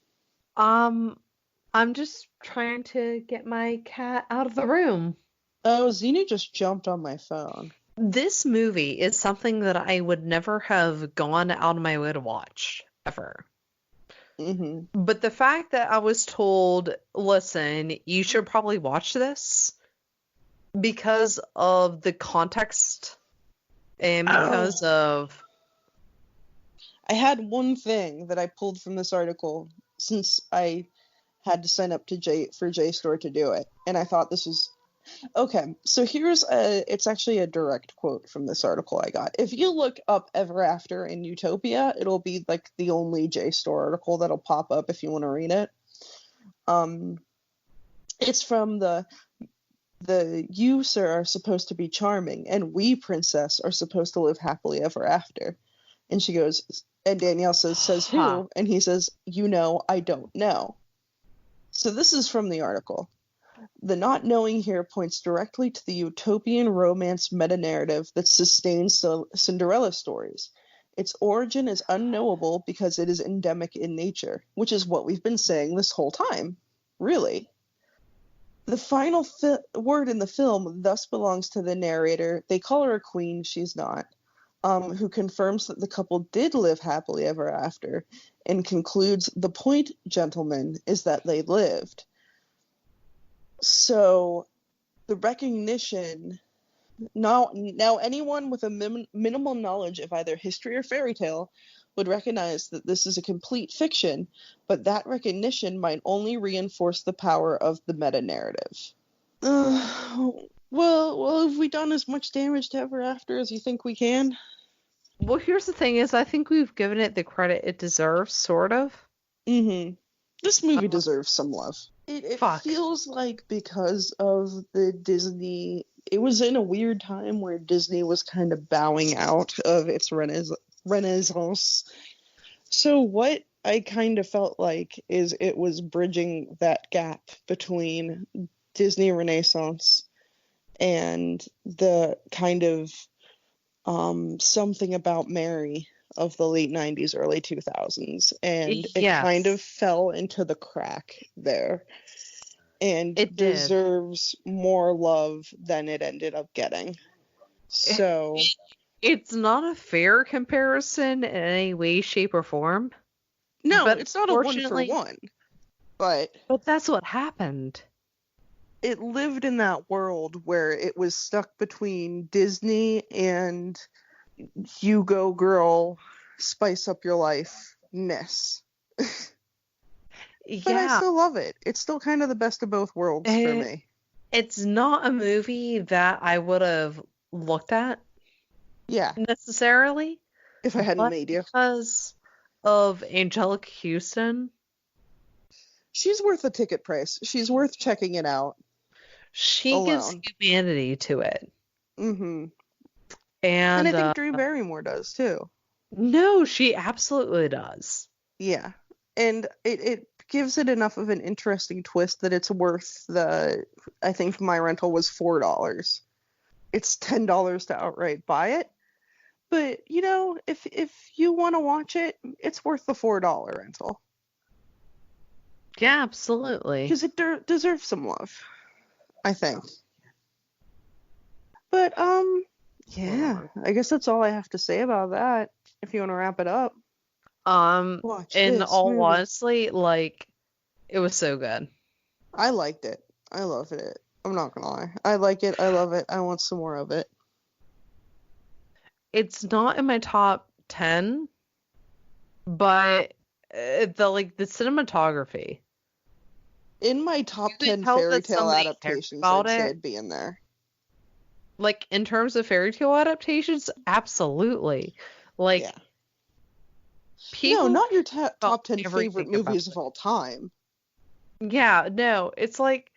Speaker 3: just trying to get my cat out of the room.
Speaker 2: Oh, Xena just jumped on my phone.
Speaker 3: This movie is something that I would never have gone out of my way to watch, ever.
Speaker 2: Mm-hmm.
Speaker 3: But the fact that I was told, listen, you should probably watch this because of the context and because of...
Speaker 2: I had one thing that I pulled from this article since I had to sign up to JSTOR to do it, and I thought this was... Okay, so it's actually a direct quote from this article I got. If you look up Ever After in Utopia, it'll be like the only JSTOR article that'll pop up if you want to read it. It's from the you, sir, are supposed to be charming, and we, princess, are supposed to live happily ever after. And she goes, and Danielle says who? And he says, you know, I don't know. So this is from the article. The not knowing here points directly to the utopian romance meta-narrative that sustains Cinderella stories. Its origin is unknowable because it is endemic in nature, which is what we've been saying this whole time, really. The final word in the film thus belongs to the narrator. They call her a queen, she's not, who confirms that the couple did live happily ever after, and concludes, the point, gentlemen, is that they lived. So, the recognition... Now anyone with a minimal knowledge of either history or fairy tale would recognize that this is a complete fiction, but that recognition might only reinforce the power of the meta-narrative. Well, have we done as much damage to Ever After as you think we can?
Speaker 3: Well, here's the thing is I think we've given it the credit it deserves, sort of.
Speaker 2: Mm-hmm. This movie deserves some love. It feels like because of the Disney... It was in a weird time where Disney was kind of bowing out of its renaissance. So what I kind of felt like is it was bridging that gap between Disney Renaissance and the kind of something about Mary of the late 90s, early 2000s. And it kind of fell into the crack there. And it deserves more love than it ended up getting. So...
Speaker 3: It's not a fair comparison in any way, shape, or form.
Speaker 2: No, it's not a one-for-one. But
Speaker 3: that's what happened.
Speaker 2: It lived in that world where it was stuck between Disney and you go girl, spice up your life-ness. But I still love it. It's still kind of the best of both worlds for me.
Speaker 3: It's not a movie that I would have looked at.
Speaker 2: Yeah.
Speaker 3: Necessarily.
Speaker 2: If I hadn't made you.
Speaker 3: Because of Angelica Houston.
Speaker 2: She's worth the ticket price. She's worth checking it out.
Speaker 3: She gives humanity to it.
Speaker 2: Mm-hmm.
Speaker 3: And
Speaker 2: I think Drew Barrymore does, too.
Speaker 3: No, she absolutely does.
Speaker 2: Yeah. And it gives it enough of an interesting twist that it's worth I think my rental was $4. It's $10 to outright buy it. But, you know, if you want to watch it, it's worth the $4 rental.
Speaker 3: Yeah, absolutely.
Speaker 2: Because it deserves some love, I think. But, yeah, I guess that's all I have to say about that, if you want to wrap it up.
Speaker 3: In all honesty, like, it was so good.
Speaker 2: I liked it. I loved it. I'm not gonna lie. I like it. I love it. I want some more of it.
Speaker 3: It's not in my top 10, but the cinematography.
Speaker 2: In my top 10 fairy tale adaptations, I'd say it'd be in there.
Speaker 3: Like, in terms of fairy tale adaptations, absolutely. Like,
Speaker 2: yeah. No, not your top 10 favorite movies of all time.
Speaker 3: Yeah, no, it's like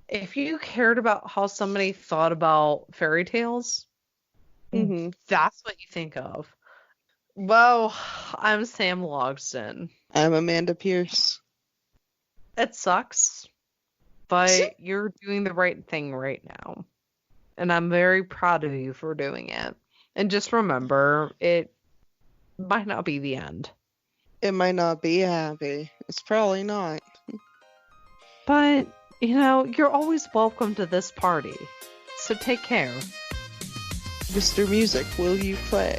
Speaker 3: If you cared about how somebody thought about fairy tales,
Speaker 2: Hmm.
Speaker 3: that's what you think of. Well, I'm Sam Logston.
Speaker 2: I'm Amanda Pierce.
Speaker 3: It sucks, but you're doing the right thing right now. And I'm very proud of you for doing it. And just remember, it might not be the end.
Speaker 2: It might not be happy. It's probably not.
Speaker 3: But, you're always welcome to this party. So take care.
Speaker 2: Mr. Music, will you play?